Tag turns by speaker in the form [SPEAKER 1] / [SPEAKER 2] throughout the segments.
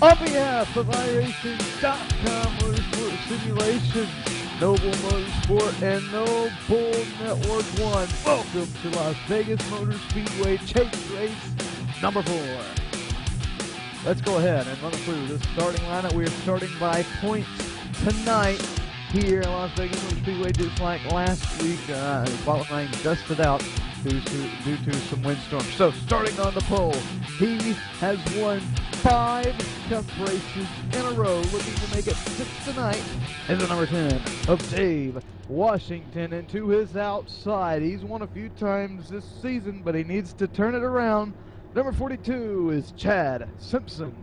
[SPEAKER 1] On behalf of iRacing.com Motorsport Simulations, Noble Motorsport, and Noble Network 1, welcome to Las Vegas Motor Speedway Chase Race number 4. Let's go ahead and run through the starting lineup. We are starting by points tonight here in Las Vegas Motor Speedway, just like last week. Qualifying dusted out due to some windstorms. So starting on the pole, he has won 5 Cup races in a row, looking to make it 6 tonight, is the number 10 of Dave Washington. And to his outside, he's won a few times this season, but he needs to turn it around. Number 42 is Chad Simpson.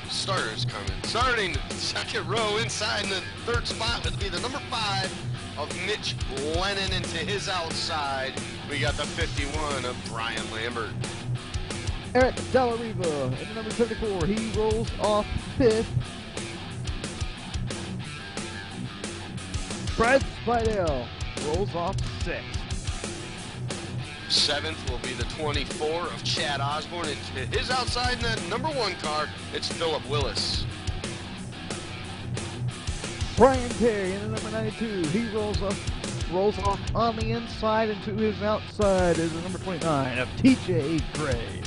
[SPEAKER 2] Starting second row inside in the third spot. It'll be the number 5 of Mitch Lennon, and to his outside, we got the 51 of Brian Lambert.
[SPEAKER 1] Eric Dellariva in the number 74. He rolls off 5th. Brad Spidell rolls off 6th.
[SPEAKER 2] 7th will be the 24 of Chad Osborne, and to his outside in that number 1 car, it's Philip Willis.
[SPEAKER 1] Brian Terry in the number 92. He rolls off on the inside, and to his outside is the number 29 of TJ Gray.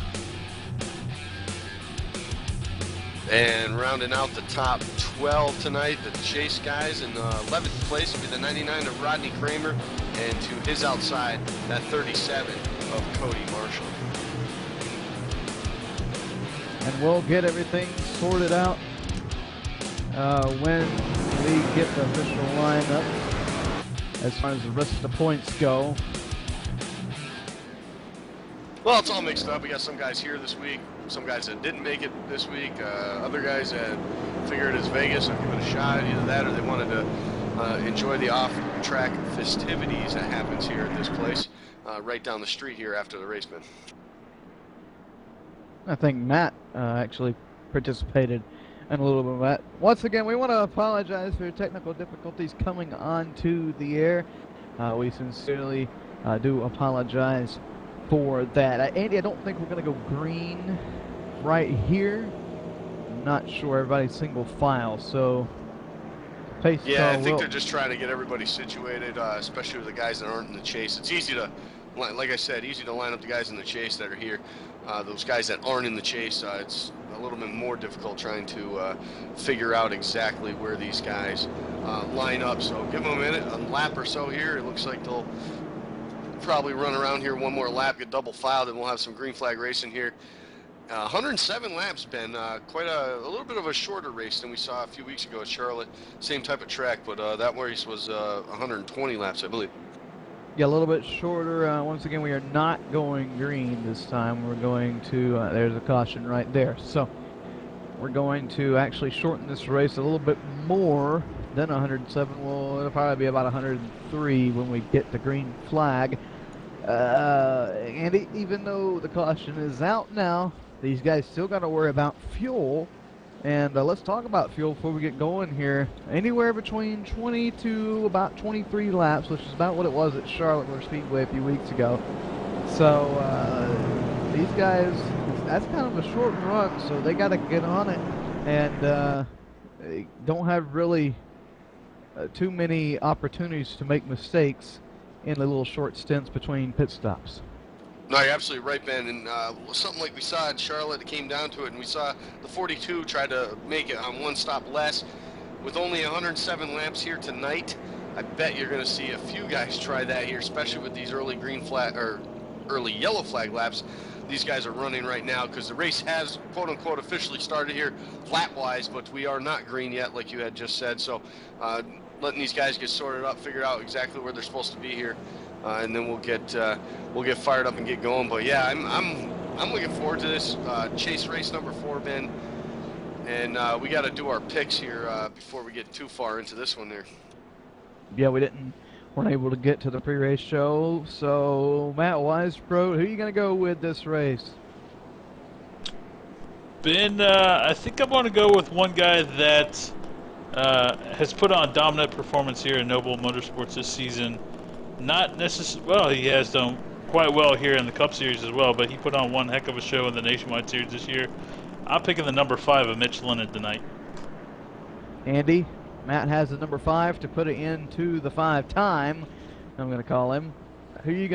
[SPEAKER 2] And rounding out the top 12 tonight, the Chase guys. In 11th place will be the 99 of Rodney Kramer, and to his outside, that 37 of Cody Marshall.
[SPEAKER 1] And we'll get everything sorted out when we get the official lineup as far as the rest of the points go.
[SPEAKER 2] Well, it's all mixed up. We got some guys here this week, some guys that didn't make it this week, other guys that figured it's Vegas and give it a shot, either that or they wanted to enjoy the off-track festivities that happens here at this place, right down the street here after the race, man.
[SPEAKER 1] I think Matt actually participated in a little bit of that. Once again, we want to apologize for technical difficulties coming onto the air. We sincerely do apologize for that. Andy, I don't think we're going to go green right here. I'm not sure everybody's single file, so pace
[SPEAKER 2] yeah, I think they're just trying to get everybody situated, especially with the guys that aren't in the chase. It's easy to, like I said, easy to line up the guys in the chase that are here. Those guys that aren't in the chase, it's a little bit more difficult trying to figure out exactly where these guys line up. So give them a minute, a lap or so here. It looks like they'll probably run around here one more lap, get double filed, and we'll have some green flag racing here. 107 laps, Ben. Quite a little bit of a shorter race than we saw a few weeks ago at Charlotte. Same type of track, but that race was 120 laps, I believe.
[SPEAKER 1] Yeah, a little bit shorter. Once again, we are not going green this time. We're going to, there's a caution right there. So we're going to actually shorten this race a little bit more than 107. Well, it'll probably be about 103 when we get the green flag. And even though the caution is out now, these guys still got to worry about fuel. And let's talk about fuel before we get going here. Anywhere between 20 to about 23 laps, which is about what it was at Charlotte Motor Speedway a few weeks ago. So these guys, that's kind of a short run, so they got to get on it. And they don't have really too many opportunities to make mistakes in the little short stints between pit stops.
[SPEAKER 2] No, you're absolutely right, Ben. And something like we saw at Charlotte, it came down to it, and we saw the 42 try to make it on one stop less. With only 107 laps here tonight, I bet you're going to see a few guys try that here, especially with these early green flag or early yellow flag laps these guys are running right now, because the race has quote-unquote officially started here lap-wise, but we are not green yet, like you had just said. So letting these guys get sorted up, figure out exactly where they're supposed to be here. And then we'll get fired up and get going. But yeah, I'm looking forward to this chase race number 4, Ben. And we got to do our picks here before we get too far into this one there.
[SPEAKER 1] Yeah, weren't able to get to the pre-race show. So Matt Weisbrot, who are you going to go with this race?
[SPEAKER 3] Ben, I think I'm going to go with one guy that has put on dominant performance here in Noble Motorsports this season. Not necessarily, well, he has done quite well here in the Cup Series as well, but he put on one heck of a show in the Nationwide Series this year. I'm picking the number 5 of Mitch Lennon tonight.
[SPEAKER 1] Andy, Matt has the number 5 to put it into the 5 time. I'm going to call him. Who you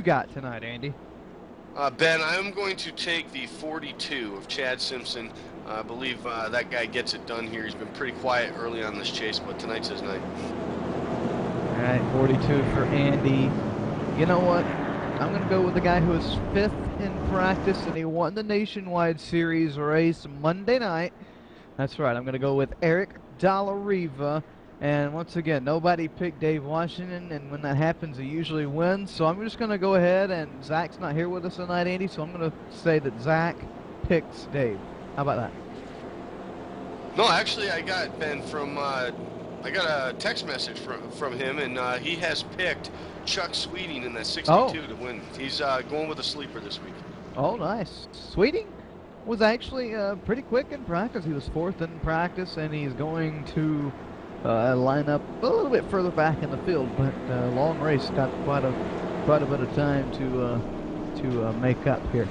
[SPEAKER 1] got tonight, Andy?
[SPEAKER 2] Ben, I'm going to take the 42 of Chad Simpson. I believe that guy gets it done here. He's been pretty quiet early on this chase, but tonight's his night.
[SPEAKER 1] All right, 42 for Andy. You know what? I'm going to go with the guy who was 5th in practice, and he won the Nationwide Series race Monday night. That's right. I'm going to go with Eric Dallariva. And once again, nobody picked Dave Washington, and when that happens, he usually wins. So I'm just going to go ahead, and Zach's not here with us tonight, Andy, so I'm going to say that Zach picks Dave. How about that?
[SPEAKER 2] No, actually, I got Ben from. I got a text message from him, and he has picked Chuck Sweeting in that 62 to win. He's going with a sleeper this week.
[SPEAKER 1] Oh, nice. Sweeting was actually pretty quick in practice. He was 4th in practice, and he's going to line up a little bit further back in the field, but long race got quite a bit of time to make up here.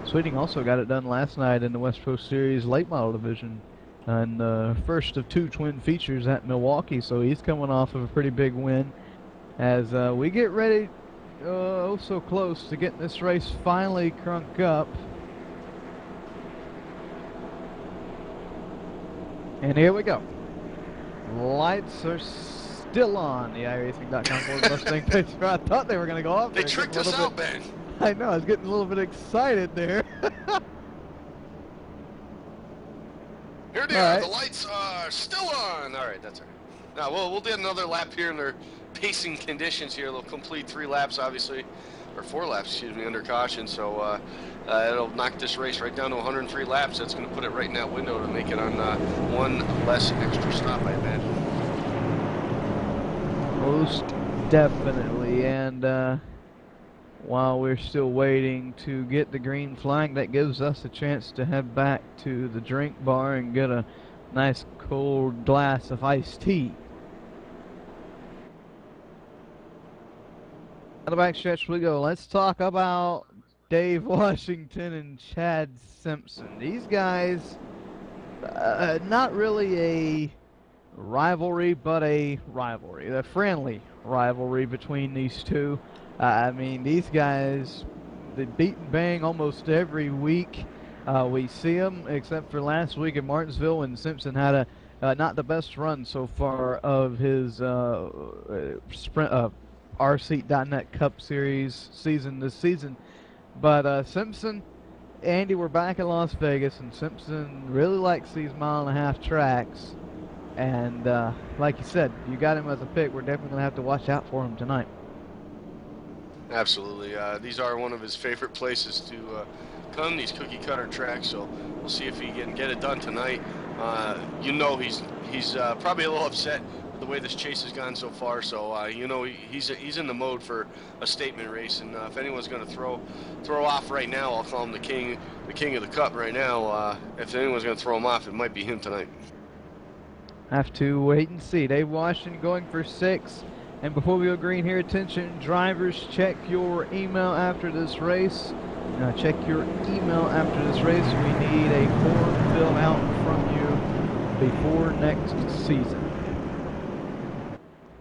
[SPEAKER 1] Sweeting also got it done last night in the West Coast Series late model division, and the first of 2 twin features at Milwaukee, so he's coming off of a pretty big win. As we get ready, oh so close to getting this race finally crunk up. And here we go. Lights are still on. The iRacing.com Ford Mustang picture. I thought they were going to go off.
[SPEAKER 2] They tricked us out, Ben.
[SPEAKER 1] I know. I was getting a little bit excited there.
[SPEAKER 2] Here they are. The lights are still on. All right, that's all right. Now we'll do another lap here in their pacing conditions here. They'll complete 3 laps, obviously, or 4 laps, excuse me, under caution. So it'll knock this race right down to 103 laps. That's going to put it right in that window to make it on 1 less extra stop, I imagine.
[SPEAKER 1] Most definitely. And while we're still waiting to get the green flag, that gives us a chance to head back to the drink bar and get a nice cold glass of iced tea. On the back stretch we go. Let's talk about Dave Washington and Chad Simpson. These guys, not really a rivalry, but a rivalry. A friendly rivalry between these two. I mean, these guys, they beat and bang almost every week. We see them, except for last week in Martinsville when Simpson had a not the best run so far of his RSeat.net Cup Series season this season. But Simpson, Andy, we're back in Las Vegas, and Simpson really likes these 1.5-mile tracks. And like you said, you got him as a pick. We're definitely going to have to watch out for him tonight.
[SPEAKER 2] Absolutely. These are one of his favorite places to come, these cookie-cutter tracks, so we'll see if he can get it done tonight. You know he's probably a little upset with the way this chase has gone so far, so you know he's in the mode for a statement race, and if anyone's going to throw off right now, I'll call him the king of the Cup right now. If anyone's going to throw him off, it might be him tonight.
[SPEAKER 1] Have to wait and see. Dave Washington going for 6. And before we go green here, attention drivers, check your email after this race. Check your email after this race. We need a form filled out from you before next season.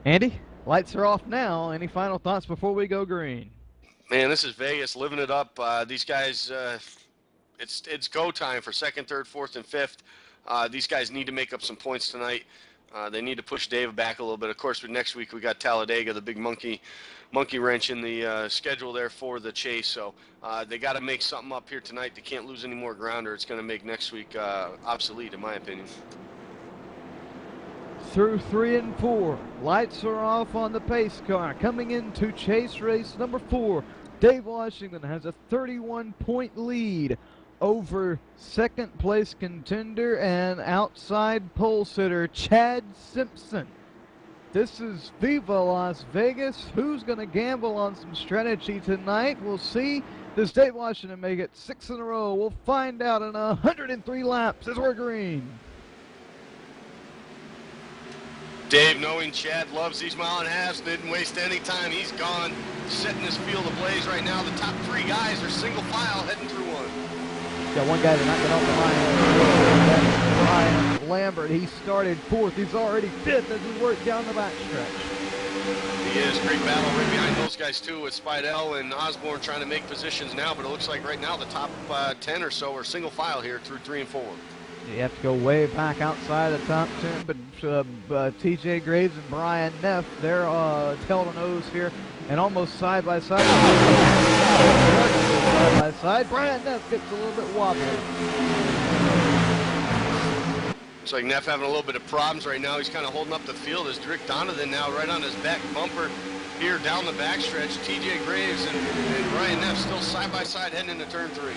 [SPEAKER 1] Andy, lights are off now. Any final thoughts before we go green?
[SPEAKER 2] Man, this is Vegas, living it up. These guys, it's go time for 2nd, 3rd, 4th, and 5th. These guys need to make up some points tonight. They need to push Dave back a little bit. Of course, next week we got Talladega, the big monkey wrench in the schedule there for the chase. So they got to make something up here tonight. They can't lose any more ground, or it's going to make next week obsolete, in my opinion.
[SPEAKER 1] Through 3 and 4, lights are off on the pace car. Coming into chase race number 4, Dave Washington has a 31-point lead over 2nd place contender and outside pole sitter Chad Simpson. This is Viva Las Vegas. Who's going to gamble on some strategy tonight? We'll see. Does Dave Washington make it 6 in a row? We'll find out in 103 laps as we're green.
[SPEAKER 2] Dave, knowing Chad loves these 1.5 miles, didn't waste any time. He's gone, setting this field ablaze right now. The top 3 guys are single file heading through one.
[SPEAKER 1] Got one guy to knock it off the line. That's Brian Lambert. He started 4th. He's already 5th as he worked down the backstretch.
[SPEAKER 2] He is. Great battle right behind those guys, too, with Spidell and Osborne trying to make positions now, but it looks like right now the top 10 or so are single file here through 3 and 4.
[SPEAKER 1] You have to go way back outside the top 10, but TJ Graves and Brian Neff, they're tail to nose here and almost side by side. Side by side. Brian Neff gets a little bit wobbly.
[SPEAKER 2] Looks like Neff having a little bit of problems right now. He's kind of holding up the field as Rick Donovan now right on his back bumper here down the backstretch. TJ Graves and Brian Neff still side by side heading into turn 3.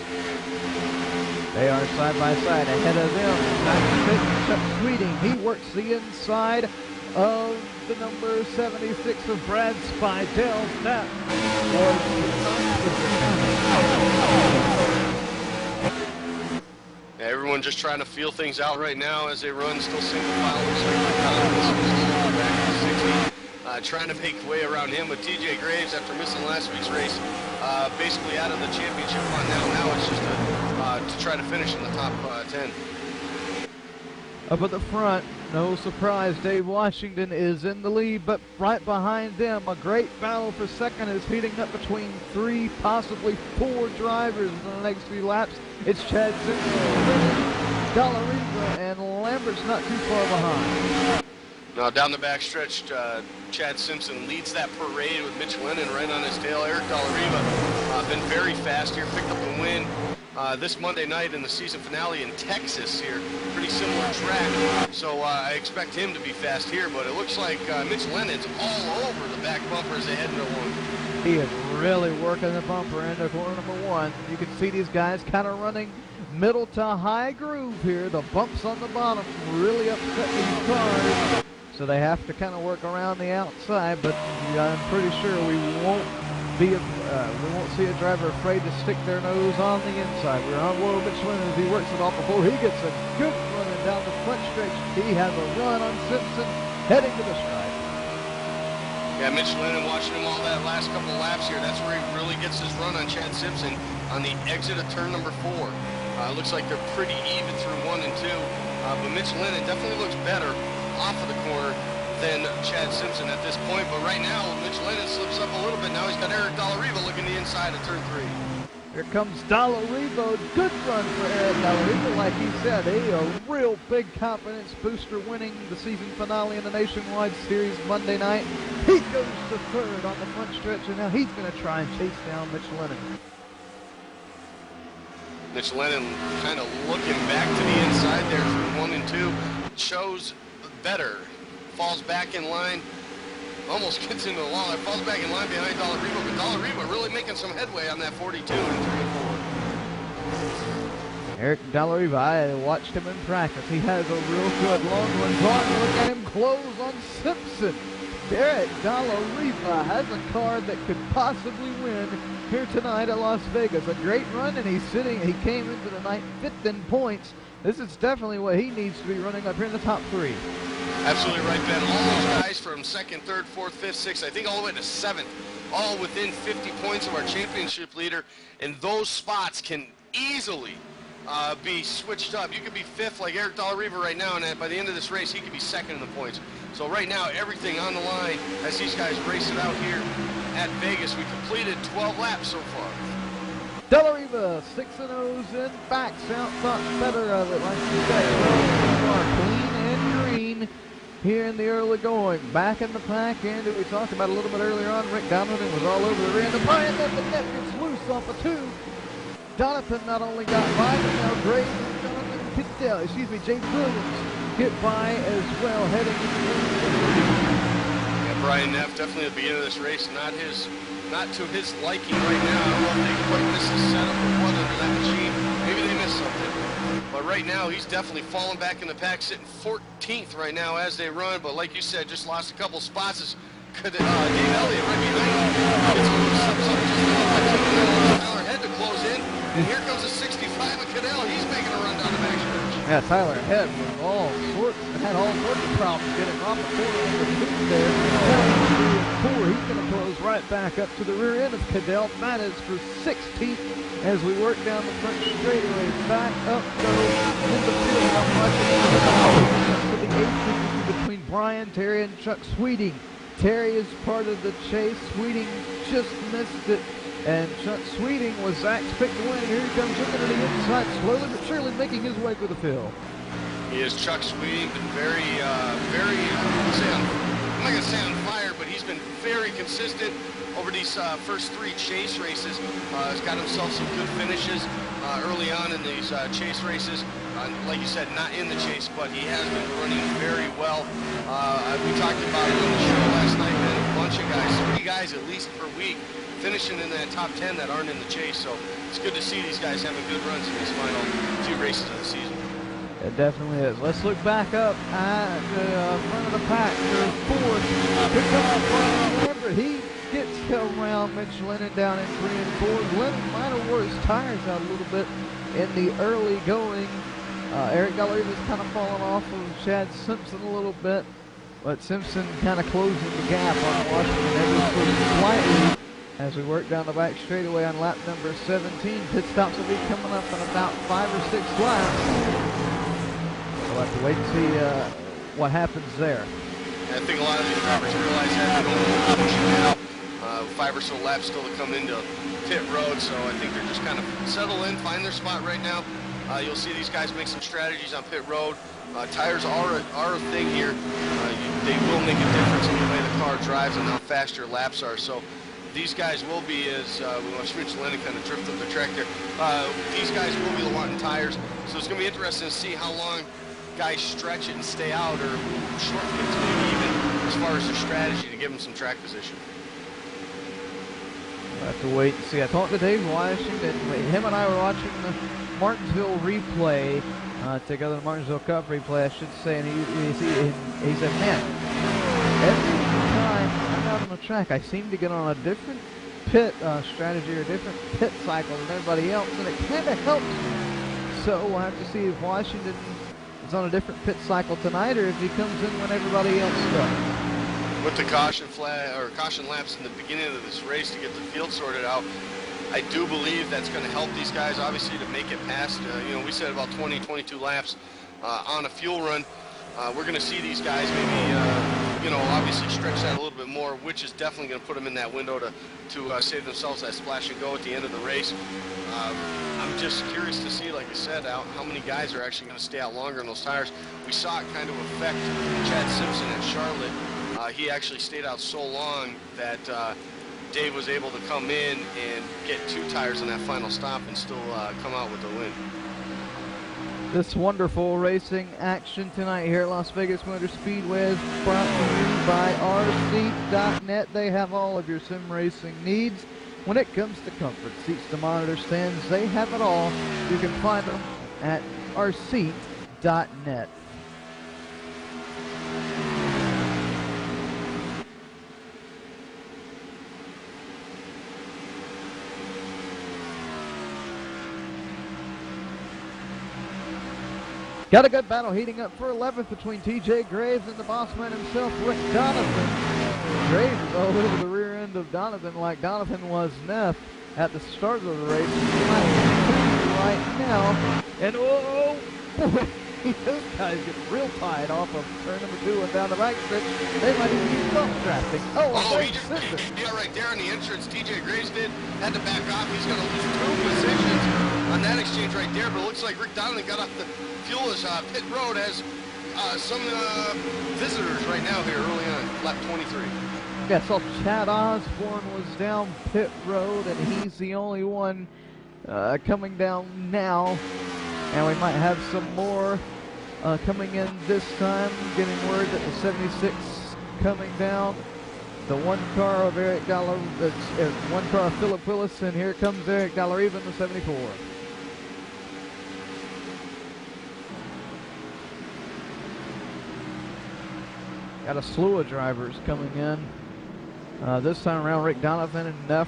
[SPEAKER 1] They are side by side ahead of them. Chuck Sweeting, he works the inside of the number 76 of Brad Spidell. That
[SPEAKER 2] everyone just trying to feel things out right now as they run, still single file. Looks like back to 60. Trying to make way around him with TJ Graves after missing last week's race. Basically out of the championship run now. Now it's just to try to finish in the top 10.
[SPEAKER 1] Up at the front, no surprise, Dave Washington is in the lead, but right behind them, a great battle for second is heating up between 3, possibly 4 drivers in the next few laps. It's Chad Simpson, Dollarita, and Lambert's not too far behind.
[SPEAKER 2] Now down the backstretch, Chad Simpson leads that parade with Mitch Lennon right on his tail. Eric Dollarita been very fast here, picked up the win this Monday night in the season finale in Texas here. Pretty similar track, so I expect him to be fast here, but it looks like Mitch Lennon's all over the back bumper as they head into 1.
[SPEAKER 1] He is really working the bumper into corner number 1. You can see these guys kind of running middle to high groove here. The bumps on the bottom really upset these cars. So they have to kind of work around the outside, but I'm pretty sure we won't see a driver afraid to stick their nose on the inside. We're on Royal Mitch Lennon as he works it off before he gets a good running down the front stretch. He has a run on Simpson heading to the stripe.
[SPEAKER 2] Yeah, Mitch Lennon watching him all that last couple of laps here. That's where he really gets his run on Chad Simpson on the exit of turn number 4. Looks like they're pretty even through 1 and 2, but Mitch Lennon definitely looks better off of the corner than Chad Simpson at this point, but right now Mitch Lennon slips up a little bit. Now he's got Eric Dollarita looking the inside of turn 3.
[SPEAKER 1] Here comes Dollarita. Good run for Eric Dollarita. Like he said, a real big confidence booster, winning the season finale in the Nationwide Series Monday night. He goes to 3rd on the front stretch, and now he's going to try and chase down Mitch Lennon.
[SPEAKER 2] Mitch Lennon kind of looking back to the inside there through 1 and 2. Shows better. Falls back in line. Almost gets into the wall. Falls back in line behind Dollarita, but Dollarita really making some headway on that 42 and 3 and 4.
[SPEAKER 1] Eric Dollarita, I watched him in practice. He has a real good long one. Look at him close on Simpson. Eric Dollarita has a car that could possibly win here tonight at Las Vegas. A great run, and he came into the night 5th in points. This is definitely what he needs to be running up here in the top 3.
[SPEAKER 2] Absolutely right, Ben. All those guys from 2nd, 3rd, 4th, 5th, 6th, I think all the way to 7th, all within 50 points of our championship leader, and those spots can easily be switched up. You could be 5th like Eric Dollarita right now, and by the end of this race, he could be 2nd in the points. So right now, everything on the line as these guys race it out here at Vegas. We completed 12 laps so far.
[SPEAKER 1] Dollarita, 6-0's in, backs out, thought better of it, like you said. Clean and green here in the early going. Back in the pack, and we talked about a little bit earlier on, Rick Donovan was all over the rear. And the Brian Donovan gets loose off of 2. Donovan not only got by, but now Graves and Jonathan Pittel, James Williams, get by as well, heading into
[SPEAKER 2] yeah, Brian Neff definitely at the beginning of this race, not to his liking right now. I don't know if they quite missed the setup or what under that machine. Maybe they missed something. But right now, he's definitely falling back in the pack, sitting 14th right now as they run. But like you said, just lost a couple spots. Dave Elliott right behind him. Gets a little something. Tyler Head to close in. And here comes a 65 of Cadell. He's making a run down the backstretch.
[SPEAKER 1] Yeah, Tyler Head with all sorts of had all sorts of problems getting off the corner of the two there. 7, 3, and 4. He's going to close right back up to the rear end of Cadell. That is for 16th as we work down the front straightaway. Back up, though, in the field. I'm watching for the 8th between Brian Terry and Chuck Sweeting. Terry is part of the chase. Sweeting just missed it. And Chuck Sweeting was Zach's pick to win. And here he comes looking to the inside, slowly but surely making his way through the field.
[SPEAKER 2] He is Chuck Sweeting, been very, I'm not going to say on fire, but he's been very consistent over these first 3 chase races. He's got himself some good finishes early on in these chase races. Like you said, not in the chase, but he has been running very well. We talked about it on the show last night, man. A bunch of guys, 3 guys at least per week, finishing in that top 10 that aren't in the chase. So it's good to see these guys having good runs in these final 2 races of the season.
[SPEAKER 1] It definitely is. Let's look back up at the front of the pack. There's 4th. Here comes Brian Lambert. He gets around Mitch Lennon down in 3 and 4. Lennon might have wore his tires out a little bit in the early going. Eric Gallery was kind of falling off of Chad Simpson a little bit, but Simpson kind of closing the gap on Washington ever so slightly as we work down the back straightaway on lap number 17. Pit stops will be coming up in about 5 or 6 laps. We'll have to wait and see what happens there.
[SPEAKER 2] I think a lot of these drivers realize that they don't push it now. 5 or so laps still to come into pit road, so I think they're just kind of settle in, find their spot right now. You'll see these guys make some strategies on pit road. Tires are a thing here. They will make a difference in the way the car drives and how fast your laps are. So these guys will be, as we watch Rich Lennon kind of drift up the track there, these guys will be wanting tires. So it's going to be interesting to see how long guys stretch it and stay out, or short pits maybe even, as far as their strategy to give them some track position.
[SPEAKER 1] We'll have to wait and see. I talked to Dave Washington. Him and I were watching the Martinsville replay, together the Martinsville Cup replay, I should say, and he said, man, every time I'm out on the track, I seem to get on a different pit strategy or a different pit cycle than everybody else, and it kind of helps me. So we'll have to see if Washington is on a different pit cycle tonight, or if he comes in when everybody else does.
[SPEAKER 2] With the caution laps in the beginning of this race to get the field sorted out, I do believe that's going to help these guys, obviously, to make it past. We said about 20, 22 laps on a fuel run. We're going to see these guys maybe, obviously stretch that a little bit more, which is definitely going to put them in that window to save themselves that splash and go at the end of the race. I'm just curious to see, like I said, how many guys are actually going to stay out longer in those tires. We saw it kind of affect Chad Simpson at Charlotte. He actually stayed out so long that Dave was able to come in and get 2 tires in that final stop and still come out with the win.
[SPEAKER 1] This wonderful racing action tonight here at Las Vegas Motor Speedway is brought to you by RC.net. They have all of your sim racing needs. When it comes to comfort, seats to monitor stands, they have it all. You can find them at RC.net. Got a good battle heating up for 11th between TJ Graves and the boss man himself, Rick Donovan. Graves is all over the rear end of Donovan like Donovan was Neff at the start of the race. Right now. And oh, boy, those guys get real tied off of turn number 2 and down the back stretch. They might even use self-drafting.
[SPEAKER 2] He just, yeah, right there on the entrance, TJ Graves had to back off. He's going to lose 2 positions on that exchange right there, but it looks like Rick Donovan got off the fuel as pit road has some visitors right now here early on, lap 23.
[SPEAKER 1] Yeah, so Chad Osborne was down pit road, and he's the only one coming down now. And we might have some more coming in this time. Getting word that the 76 coming down. The one car of Eric Dollar, one car of Philip Willis, and here comes Eric Dollar, even the 74. Got a slew of drivers coming in. This time around, Rick Donovan and Neff.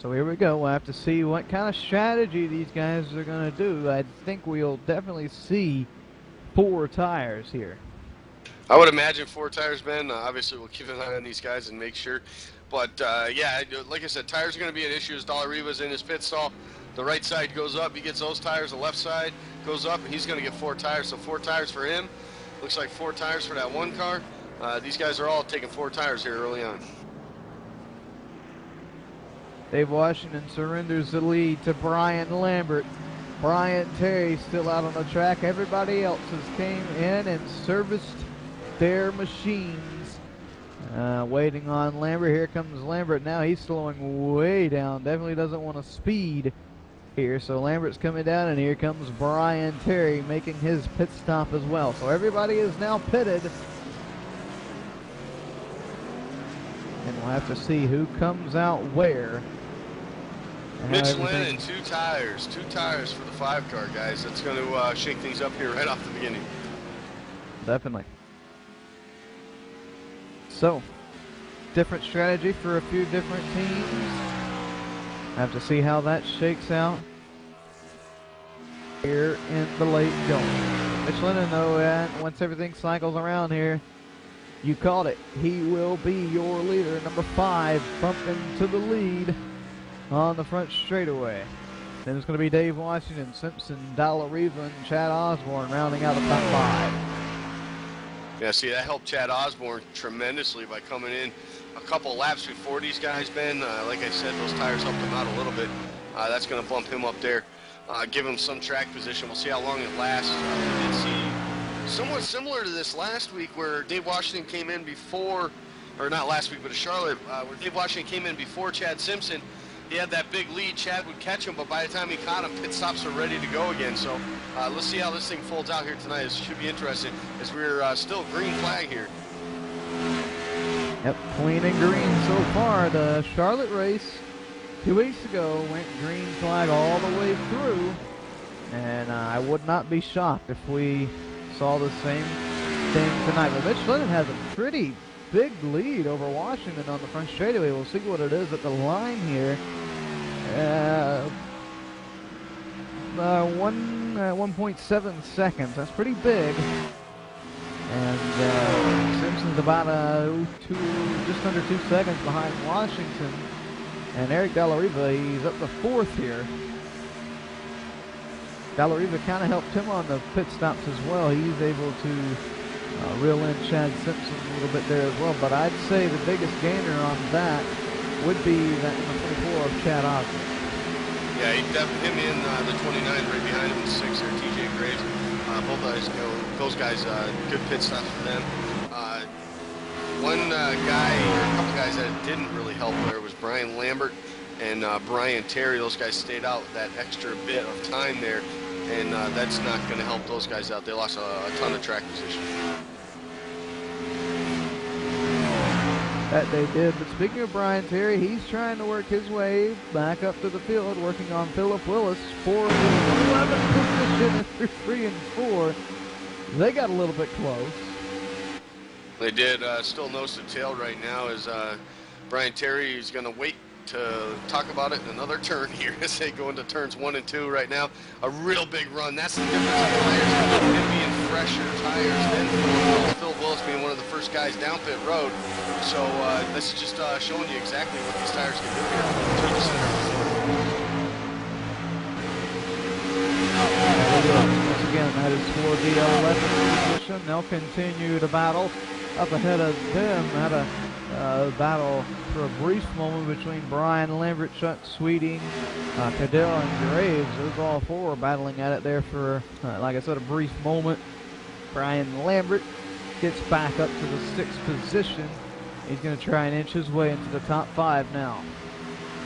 [SPEAKER 1] So here we go. We'll have to see what kind of strategy these guys are going to do. I think we'll definitely see 4 tires here.
[SPEAKER 2] I would imagine 4 tires, Ben. Obviously, we'll keep an eye on these guys and make sure. But, yeah, like I said, tires are going to be an issue as Riva's in his pit stall. The right side goes up. He gets those tires. The left side goes up, and he's going to get 4 tires. So 4 tires for him. Looks like 4 tires for that one car. These guys are all taking 4 tires here early on.
[SPEAKER 1] Dave Washington surrenders the lead to Brian Lambert. Brian Terry still out on the track. Everybody else has came in and serviced their machines. Waiting on Lambert. Here comes Lambert. Now he's slowing way down. Definitely doesn't want to speed here. So Lambert's coming down, and here comes Brian Terry making his pit stop as well. So everybody is now pitted. And we'll have to see who comes out where.
[SPEAKER 2] Mitch Lennon, 2 tires. 2 tires for the 5 car, guys. That's going to shake things up here right off the beginning.
[SPEAKER 1] Definitely. So, different strategy for a few different teams. Have to see how that shakes out here in the late going. Mitch Lennon, though, once everything cycles around here, you called it. He will be your leader, number 5, bumping to the lead on the front straightaway. Then it's going to be Dave Washington, Simpson, Dallariva, and Chad Osborne rounding out the top 5.
[SPEAKER 2] Yeah, see, that helped Chad Osborne tremendously by coming in a couple laps before these guys, Ben. Like I said, those tires helped him out a little bit. That's going to bump him up there, give him some track position. We'll see how long it lasts. We did see somewhat similar to this last week where Dave Washington came in before, or not last week, but at Charlotte, where Dave Washington came in before Chad Simpson. He had that big lead. Chad would catch him, but by the time he caught him, pit stops are ready to go again. So let's see how this thing folds out here tonight. It should be interesting as we're still green flag here.
[SPEAKER 1] Yep, clean and green so far. The Charlotte race 2 weeks ago went green flag all the way through. And I would not be shocked if we saw the same thing tonight. But Mitch Lennon has a pretty big lead over Washington on the front straightaway. We'll see what it is at the line here. 1.7 seconds. That's pretty big. And Simpson's about just under 2 seconds behind Washington. And Eric Dallariva, he's up to 4th here. Dallariva kind of helped him on the pit stops as well. He's able to reel in Chad Simpson a little bit there as well. But I'd say the biggest gainer on that would be that number 24 of Chad Osborne.
[SPEAKER 2] Yeah, he dumped him in the 29 right behind him, the 6 there, TJ Graves. Both guys those guys, good pit stops for them. One guy, or a couple guys that didn't really help there was Brian Lambert and Brian Terry. Those guys stayed out that extra bit of time there, and that's not going to help those guys out. They lost a ton of track position.
[SPEAKER 1] That they did. But speaking of Brian Terry, he's trying to work his way back up to the field, working on Philip Willis for the 11th position through 3 and 4. They got a little bit close.
[SPEAKER 2] They did. Still nose to tail right now as Brian Terry is going to wait to talk about it in another turn here as they go into turns 1 and 2 right now. A real big run. That's the difference in tires. Him being fresher tires than Phil Willis being one of the first guys down pit road. So this is just showing you exactly what these tires can do here. Through the center.
[SPEAKER 1] Once again, that is for the 11th position. They'll continue to battle. Up ahead of them, had a battle for a brief moment between Brian Lambert, Chuck Sweeting, Cadell, and Graves. Those all 4 were battling at it there for, like I said, a brief moment. Brian Lambert gets back up to the 6th position. He's going to try and inch his way into the top 5 now.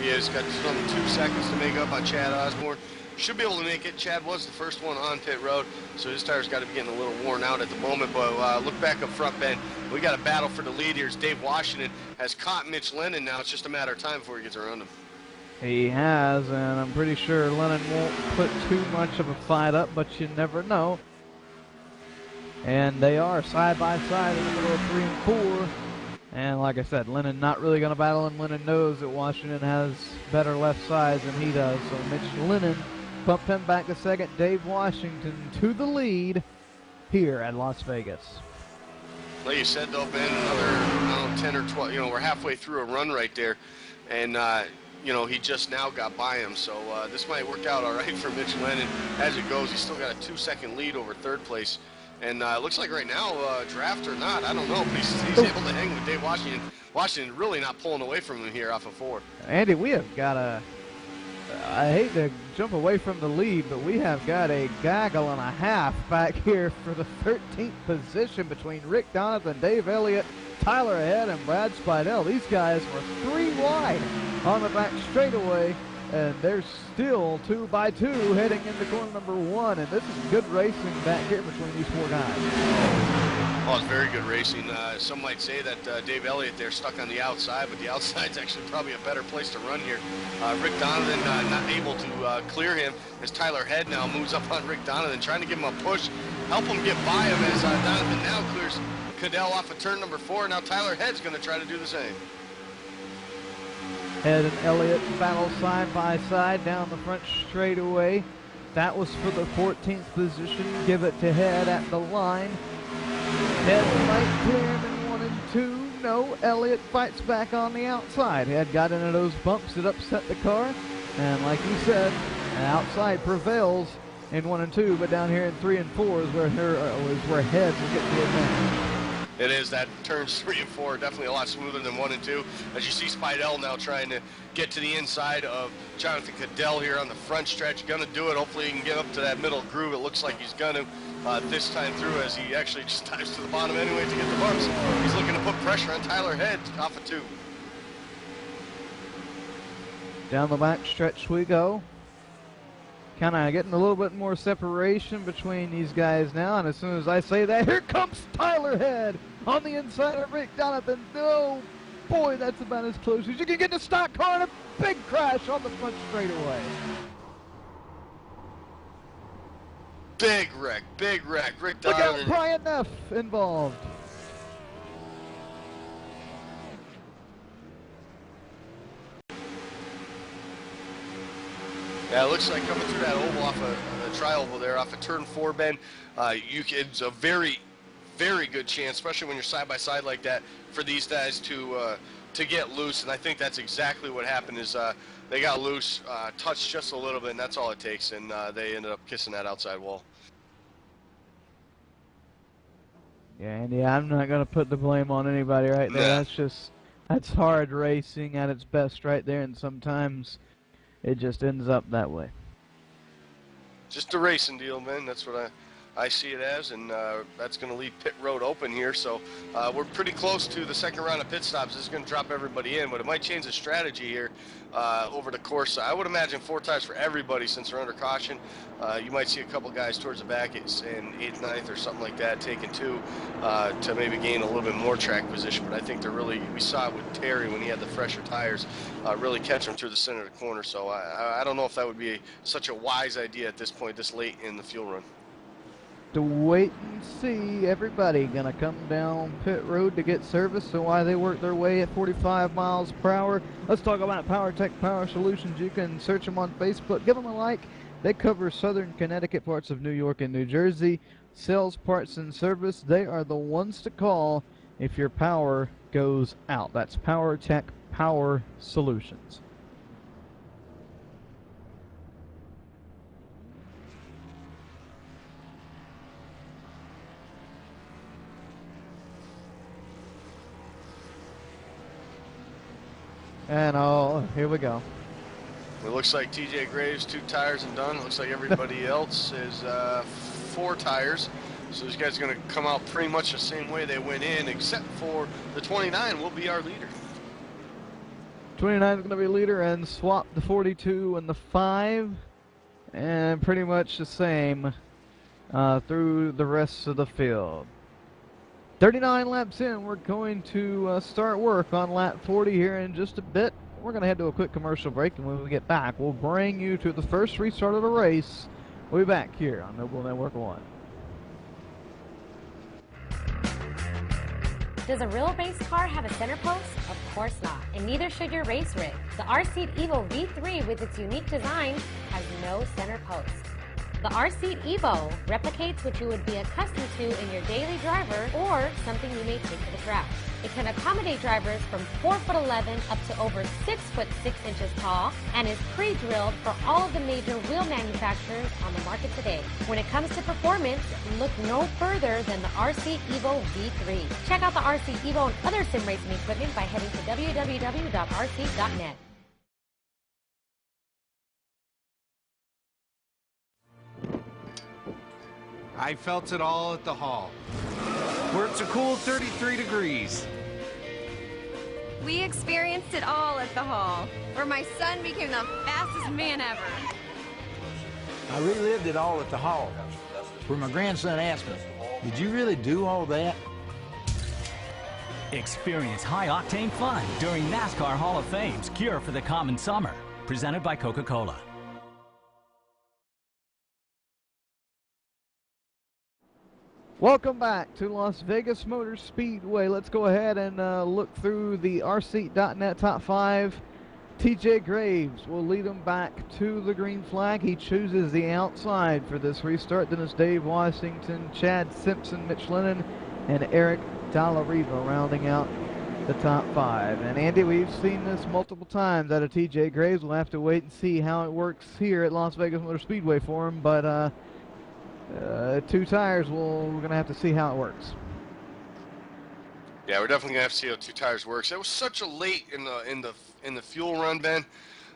[SPEAKER 2] He has got some 2 seconds to make up on Chad Osborne. Should be able to make it. Chad was the first one on pit road, so his tires got to be getting a little worn out at the moment. But look back up front, Ben. We got a battle for the lead here. Dave Washington has caught Mitch Lennon now. It's just a matter of time before he gets around him.
[SPEAKER 1] He has, and I'm pretty sure Lennon won't put too much of a fight up, but you never know. And they are side by side in the middle of 3 and 4. And like I said, Lennon not really going to battle, and Lennon knows that Washington has better left sides than he does. So Mitch Lennon bumped him back to second. Dave Washington to the lead here at Las Vegas.
[SPEAKER 2] Like you said, though, Ben, another 10 or 12, we're halfway through a run right there. And, he just now got by him. So this might work out all right for Mitch Lennon as it goes. He's still got a 2-second lead over third place. And it looks like right now, draft or not, I don't know, but he's able to hang with Dave Washington. Washington really not pulling away from him here off of 4.
[SPEAKER 1] Andy, we have got I hate to jump away from the lead, but we have got a gaggle and a half back here for the 13th position between Rick Donovan, Dave Elliott, Tyler Head, and Brad Spidell. These guys were 3 wide on the back straightaway, and they're still 2 by 2 heading into corner number 1, and this is good racing back here between these 4 guys.
[SPEAKER 2] Oh, it's very good racing. Some might say that Dave Elliott there stuck on the outside, but the outside's actually probably a better place to run here. Rick Donovan not able to clear him as Tyler Head now moves up on Rick Donovan, trying to give him a push, help him get by him as Donovan now clears Cadell off of turn number 4. Now Tyler Head's going to try to do the same.
[SPEAKER 1] Head and Elliott battle side by side down the front straightaway. That was for the 14th position. Give it to Head at the line. Head might clear him in 1 and 2. No, Elliott fights back on the outside. Head got into those bumps that upset the car. And like you said, outside prevails in 1 and 2, but down here in 3 and 4 is where Head will get the advantage.
[SPEAKER 2] It is. That turns 3 and 4 definitely a lot smoother than 1 and 2. As you see Spidell now trying to get to the inside of Jonathan Cadell here on the front stretch. Going to do it. Hopefully he can get up to that middle groove. It looks like he's going to this time through, as he actually just dives to the bottom anyway to get the bumps. He's looking to put pressure on Tyler Head off of 2.
[SPEAKER 1] Down the back stretch we go. Kind of getting a little bit more separation between these guys now, and as soon as I say that, here comes Tyler Head on the inside of Rick Donovan. Oh boy, that's about as close as you can get to stock car, and a big crash on the front straightaway.
[SPEAKER 2] Big wreck. Rick
[SPEAKER 1] Look out,
[SPEAKER 2] Donovan.
[SPEAKER 1] Brian Neff involved.
[SPEAKER 2] Yeah, it looks like coming through that oval off of the tri-oval there, off of turn 4, Ben, it's a very, very good chance, especially when you're side by side like that, for these guys to get loose. And I think that's exactly what happened. Is they got loose, touched just a little bit, and that's all it takes. And they ended up kissing that outside wall.
[SPEAKER 1] Yeah, Andy, I'm not going to put the blame on anybody right there.
[SPEAKER 2] Nah.
[SPEAKER 1] That's hard racing at its best right there, and sometimes it just ends up that way.
[SPEAKER 2] Just a racing deal, man. That's what I see it as, and that's going to leave pit road open here. So we're pretty close to the second round of pit stops. This is going to drop everybody in, but it might change the strategy here over the course. I would imagine 4 tires for everybody since they're under caution. You might see a couple guys towards the back in 8th, 9th, or something like that, taking 2 to maybe gain a little bit more track position. But I think we saw it with Terry when he had the fresher tires, really catch him through the center of the corner. So I don't know if that would be such a wise idea at this point, this late in the fuel run.
[SPEAKER 1] To wait and see. Everybody gonna come down pit road to get service. So while they work their way at 45 miles per hour, let's talk about PowerTech Power Solutions. You can search them on Facebook, give them a like. They cover southern Connecticut, parts of New York and New Jersey. Sales, parts, and service. They are the ones to call if your power goes out. That's PowerTech Power Solutions. And here we go.
[SPEAKER 2] It looks like TJ Graves 2 tires and done. It looks like everybody else is 4 tires. So these guys are going to come out pretty much the same way they went in, except for the 29 will be our leader.
[SPEAKER 1] 29 is going to be leader, and swap the 42 and the 5, and pretty much the same through the rest of the field. 39 laps in, we're going to start work on lap 40 here in just a bit. We're going to head to a quick commercial break, and when we get back, we'll bring you to the first restart of the race. We'll be back here on Noble Network 1.
[SPEAKER 4] Does a real race car have a center post? Of course not, and neither should your race rig. The R-Seat Evo V3 with its unique design has no center post. The R-Seat Evo replicates what you would be accustomed to in your daily driver or something you may take to the track. It can accommodate drivers from 4'11" up to over 6'6" tall and is pre-drilled for all of the major wheel manufacturers on the market today. When it comes to performance, look no further than the R-Seat Evo V3. Check out the R-Seat Evo and other sim racing equipment by heading to www.rseat.net.
[SPEAKER 5] I felt it all at the hall, where it's a cool 33 degrees.
[SPEAKER 6] We experienced it all at the hall, where my son became the fastest man ever.
[SPEAKER 7] I relived it all at the hall, where my grandson asked me, "Did you really do all that?"
[SPEAKER 8] Experience high-octane fun during NASCAR Hall of Fame's Cure for the Common Summer, presented by Coca-Cola.
[SPEAKER 1] Welcome back to Las Vegas Motor Speedway. Let's go ahead and look through the rseat.net top 5. TJ Graves will lead him back to the green flag. He chooses the outside for this restart. Then it's Dave Washington, Chad Simpson, Mitch Lennon, and Eric Dallariva rounding out the top 5. And Andy, we've seen this multiple times out of TJ Graves. We'll have to wait and see how it works here at Las Vegas Motor Speedway for him, but 2 tires, we're going to have to see how it works.
[SPEAKER 2] Yeah, we're definitely gonna have to see how 2 tires works. It was such a late in the fuel run, Ben.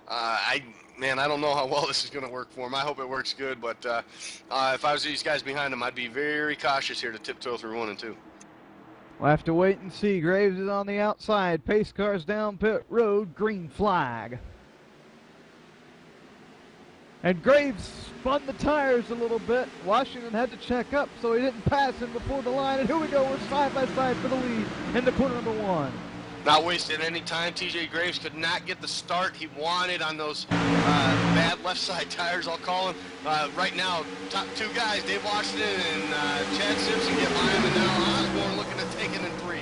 [SPEAKER 2] I don't know how well this is gonna work for him. I hope it works good, but if I was these guys behind him, I'd be very cautious here to tiptoe through 1 and 2.
[SPEAKER 1] We'll have to wait and see. Graves is on the outside. Pace cars down pit road. Green flag. And Graves spun the tires a little bit. Washington had to check up so he didn't pass him before the line. And here we go. We're side by side for the lead in the corner number 1.
[SPEAKER 2] Not wasting any time. TJ Graves could not get the start he wanted on those bad left side tires, I'll call them. Right now, top 2 guys, Dave Washington and Chad Simpson get by him, and now Osborne looking at taking in 3.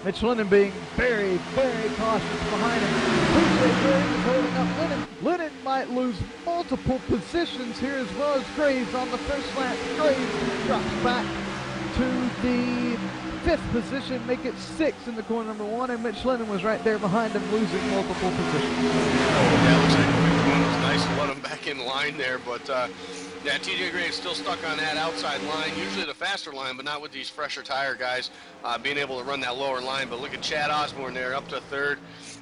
[SPEAKER 1] Mitch Lennon being very, very cautious behind him. TJ Graves is holding up Lennon. Lennon might lose multiple positions here as well as Graves on the first lap. Graves drops back to the 5th position, make it 6 in the corner number 1, and Mitch Lennon was right there behind him, losing multiple positions.
[SPEAKER 2] Yeah, looks like it was nice to let him back in line there, but yeah, TJ Graves still stuck on that outside line, usually the faster line, but not with these fresher tire guys being able to run that lower line. But look at Chad Osborne there, up to 3rd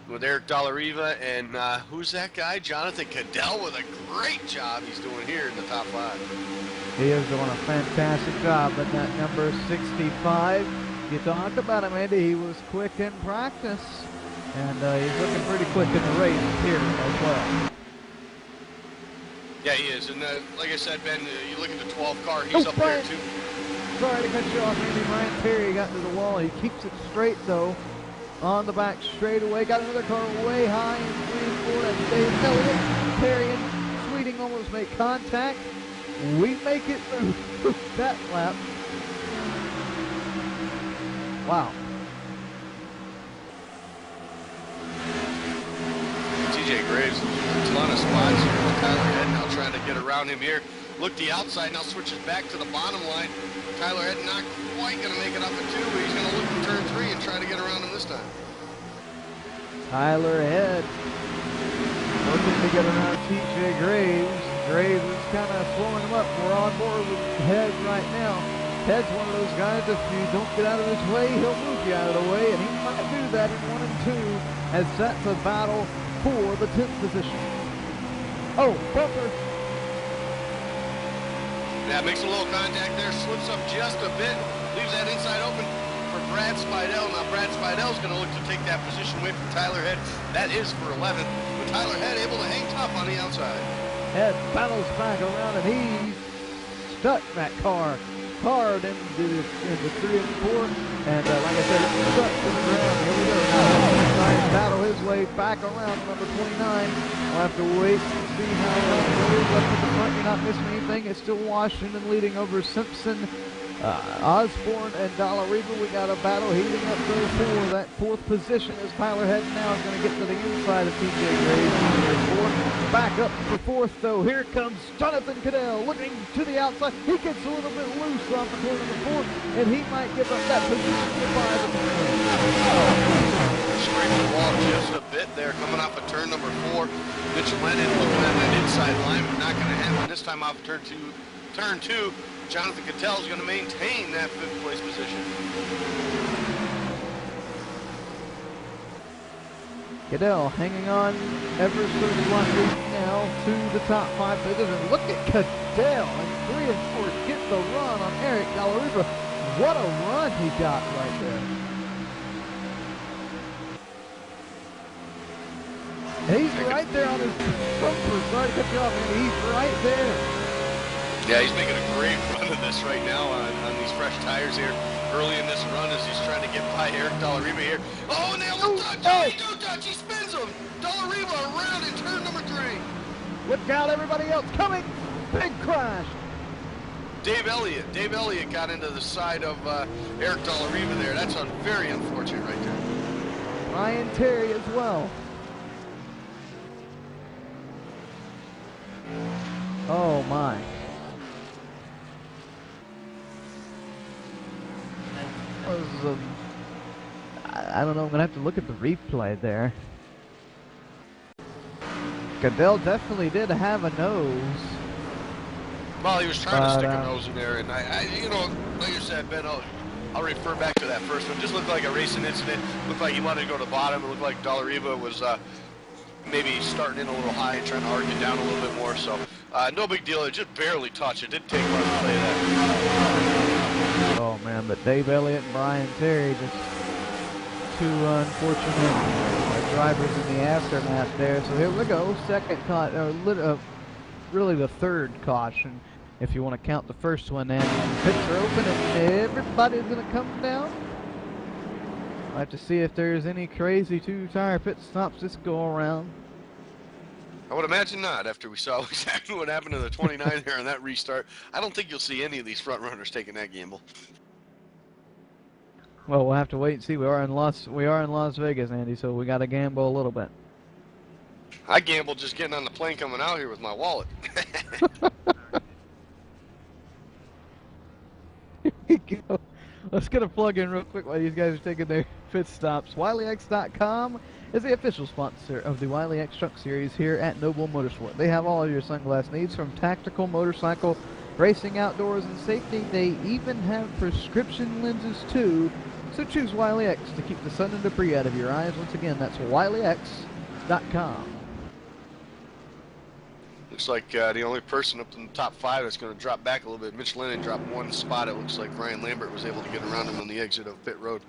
[SPEAKER 2] with Eric Dallariva, and who's that guy? Jonathan Cadell with a great job he's doing here in the top 5.
[SPEAKER 1] He is doing a fantastic job in that number 65. You talked about him, Andy. He was quick in practice, and he's looking pretty quick in the race here as well.
[SPEAKER 2] Yeah, he is. And like I said, Ben, you look at the 12 car, he's up there too.
[SPEAKER 1] Sorry to cut you off, Andy. Ryan Terry got to the wall. He keeps it straight, though, on the back straightaway. Got another car way high in 3 and 4. That's Dave Elliott. Terry and Sweeting almost make contact. We make it through that lap. Wow.
[SPEAKER 2] TJ Graves, a ton of spots here with Tyler Head now trying to get around him here. Look the outside, now switches back to the bottom line. Tyler Head not quite going to make it up at 2, but he's going to look for turn 3 and try to get around him this time.
[SPEAKER 1] Tyler Head looking to get around TJ Graves. Graves is kind of slowing him up. We're on board with Head right now. Head's one of those guys, if you don't get out of his way, he'll move you out of the way, and he might do that in 1 and 2 as that's a battle for the 10th position. Oh, bumper.
[SPEAKER 2] Yeah, makes a little contact there, slips up just a bit, leaves that inside open for Brad Spidell. Now Brad Spidell's going to look to take that position away from Tyler Head. That is for 11, but Tyler Head able to hang tough on the outside.
[SPEAKER 1] Head battles back around, and he's stuck that car hard into 3 and 4, and like I said, it's stuck to the ground. Here we go. Now trying to battle his way back around number 29. We'll have to wait and see how that goes. Up at the front, you're not missing anything. It's still Washington leading over Simpson Osborne and Dollareva, we got a battle heating up there for that fourth position as Tyler Head now is going to get to the inside of TJ Graves. Back up for fourth, though. Here comes Jonathan Cadell looking to the outside. He gets a little bit loose off the corner of the fourth, and he might give up that position to five.
[SPEAKER 2] Scraping the wall just a bit there, coming off of turn number 4. Mitch Lennon looking at that inside line, but not going to happen this time off of turn two. Jonathan Cattell is going to maintain that 5th place position.
[SPEAKER 1] Cadell hanging on ever so slightly now to the top 5 figures. And look at Cadell in 3 and 4. Get the run on Eric Dollareva. What a run he got right there. He's right there on his bumper. Sorry to cut you off, man. He's right there.
[SPEAKER 2] Yeah, he's making a great run of this right now on these fresh tires here. Early in this run as he's trying to get by Eric Dollareva here. Oh, and now no touch. He spins him. Dollareva around in turn number 3.
[SPEAKER 1] Look out, everybody else coming. Big crash.
[SPEAKER 2] Dave Elliott got into the side of Eric Dollareva there. That's very unfortunate right there.
[SPEAKER 1] Ryan Terry as well. Oh, my. I don't know, I'm going to have to look at the replay there. Cadell definitely did have a nose.
[SPEAKER 2] Well, he was trying to stick a nose in there, and you know, like you said, Ben, I'll refer back to that first one. Just looked like a racing incident. Looked like he wanted to go to the bottom. It looked like Dollareva was maybe starting in a little high and trying to arc it down a little bit more. So no big deal. It just barely touched. It didn't take much to play that.
[SPEAKER 1] Oh man, but Dave Elliott and Brian Terry, just two unfortunate drivers in the aftermath there. So here we go, second really the third caution, if you want to count the first one. And pits are open and everybody's going to come down. I'll have to see if there's any crazy two-tire pit stops this go around.
[SPEAKER 2] I would imagine not, after we saw exactly what happened to the 29 here on that restart. I don't think you'll see any of these front runners taking that gamble.
[SPEAKER 1] Well, we'll have to wait and see. We are in Las Vegas, Andy, so we got to gamble a little bit.
[SPEAKER 2] I gambled just getting on the plane coming out here with my wallet.
[SPEAKER 1] Here we go. Let's get a plug in real quick while these guys are taking their pit stops. WileyX.com is the official sponsor of the Wiley X Truck Series here at Noble Motorsport. They have all of your sunglass needs, from tactical, motorcycle, racing, outdoors, and safety. They even have prescription lenses too. So choose Wiley X to keep the sun and debris out of your eyes. Once again, that's WileyX.com.
[SPEAKER 2] Looks like the only person up in the top 5 that's going to drop back a little bit. Mitch Lennon dropped one spot. It looks like Ryan Lambert was able to get around him on the exit of pit road.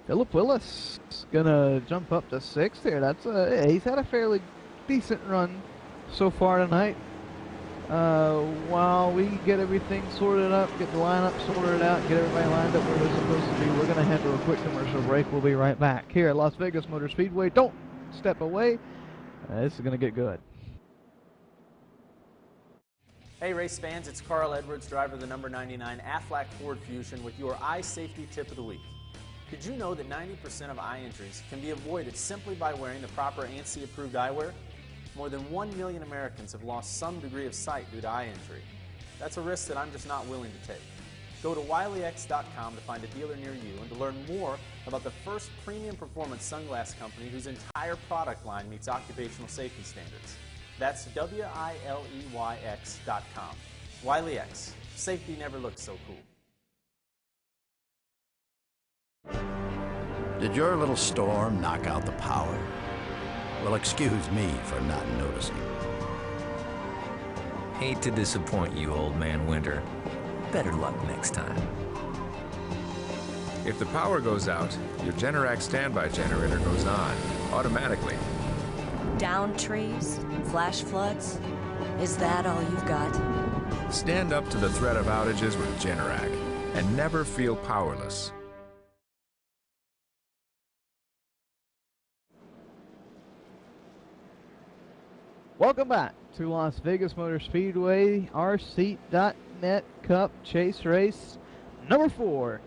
[SPEAKER 1] Philip Willis is going to jump up to 6th here. That's he's had a fairly decent run so far tonight. While we get everything sorted up, get the lineup sorted out, get everybody lined up where they're supposed to be, we're going to head to a quick commercial break. We'll be right back here at Las Vegas Motor Speedway. Don't step away. This is going to get good.
[SPEAKER 9] Hey race fans, it's Carl Edwards, driver of the number 99 Aflac Ford Fusion, with your eye safety tip of the week. Did you know that 90% of eye injuries can be avoided simply by wearing the proper ANSI approved eyewear? More than 1 million Americans have lost some degree of sight due to eye injury. That's a risk that I'm just not willing to take. Go to WileyX.com to find a dealer near you and to learn more about the first premium performance sunglass company whose entire product line meets occupational safety standards. That's WileyX.com. WileyX. Safety never looked so cool.
[SPEAKER 10] Did your little storm knock out the power? Well, excuse me for not noticing.
[SPEAKER 11] Hate to disappoint you, old man Winter. Better luck next time.
[SPEAKER 12] If the power goes out, your Generac standby generator goes on, automatically.
[SPEAKER 13] Down trees? Flash floods? Is that all you've got?
[SPEAKER 12] Stand up to the threat of outages with Generac and never feel powerless.
[SPEAKER 1] Welcome back to Las Vegas Motor Speedway RC.net Cup Chase Race number 4.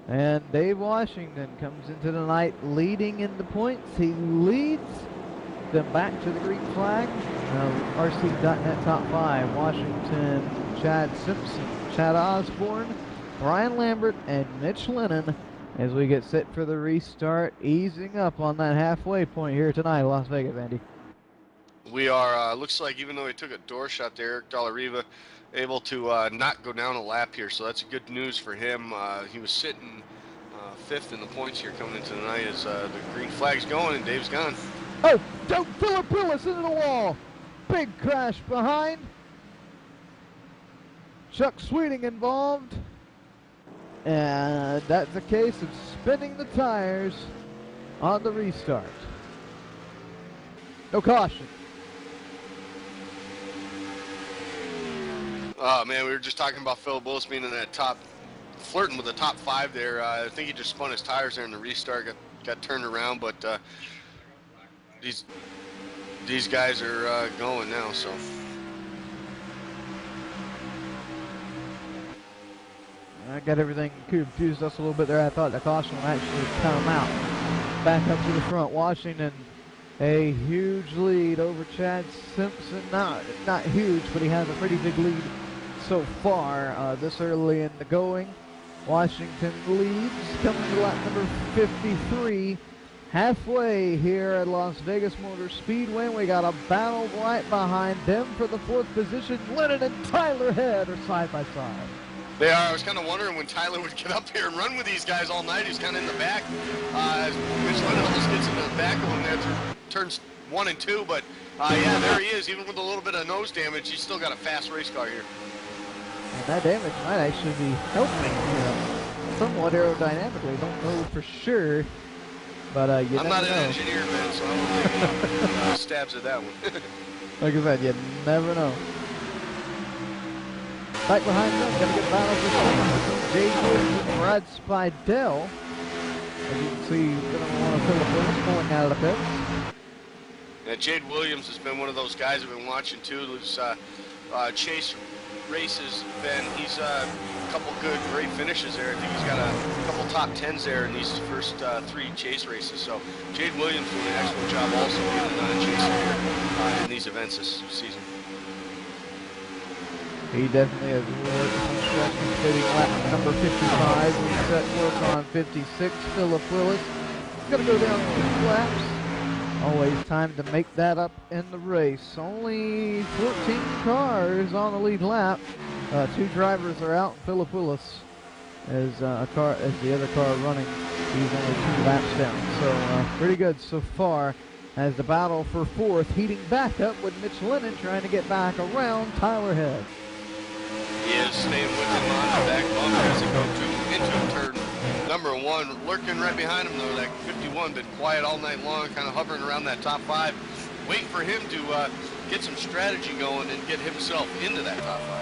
[SPEAKER 1] And Dave Washington comes into the night leading in the points. He leads them back to the green flag. RC.net top 5. Washington, Chad Simpson, Chad Osborne, Brian Lambert, and Mitch Lennon as we get set for the restart, easing up on that halfway point here tonight, Las Vegas, Andy.
[SPEAKER 2] We are, looks like even though he took a door shot there, Eric Dolariva able to not go down a lap here, so that's good news for him. He was sitting 5th in the points here coming into the night as the green flag's going and Dave's gone.
[SPEAKER 1] Oh, don't Philip Willis into the wall. Big crash behind. Chuck Sweeting involved. And that's a case of spinning the tires on the restart. No caution.
[SPEAKER 2] Oh man, we were just talking about Philip Willis being in that top, flirting with the top 5 there. I think he just spun his tires there in the restart, got turned around, but these guys are going now, so.
[SPEAKER 1] I got everything confused us a little bit there. I thought the caution would actually come out. Back up to the front. Washington, a huge lead over Chad Simpson. Not huge, but he has a pretty big lead so far this early in the going. Washington leads, coming to lap number 53. Halfway here at Las Vegas Motor Speedway. We got a battle right behind them for the 4th position. Lennon and Tyler Head are side by side.
[SPEAKER 2] They are. I was kind of wondering when Tyler would get up here and run with these guys all night. He's kind of in the back. Mitch Lennon almost gets into the back of him there through turns 1 and 2. But yeah, there he is. Even with a little bit of nose damage, he's still got a fast race car here.
[SPEAKER 1] And that damage might actually be helping somewhat aerodynamically. Don't know for sure. But you
[SPEAKER 2] I'm
[SPEAKER 1] never
[SPEAKER 2] not
[SPEAKER 1] know.
[SPEAKER 2] an engineer, man, so I don't take stabs at that one.
[SPEAKER 1] Like I said, you never know. Back behind them, gonna get battle for Jay Williams and Brad Spidell. As you can see, gonna want to Philip Willis pulling out of the pits.
[SPEAKER 2] Yeah, Jade Williams has been one of those guys I've been watching too. Who's chase races. He's a couple good, great finishes there. I think he's got a couple top 10s there in these first 3 chase races. So Jade Williams doing an excellent job also being a chaser here in these events this season.
[SPEAKER 1] He definitely has worked on stretch completing lap number 55. We set work on 56. Philip Willis is going to go down 2 laps. Always time to make that up in the race. Only 14 cars on the lead lap. 2 drivers are out. Philip Willis is the other car running. He's only 2 laps down. So pretty good so far. As the battle for 4th heating back up with Mitch Lennon trying to get back around Tyler Head.
[SPEAKER 2] He is staying with him on the back bumper as he goes into turn number 1. Lurking right behind him, though, that 51 been quiet all night long, kind of hovering around that top 5. Waiting for him to get some strategy going and get himself into that top 5.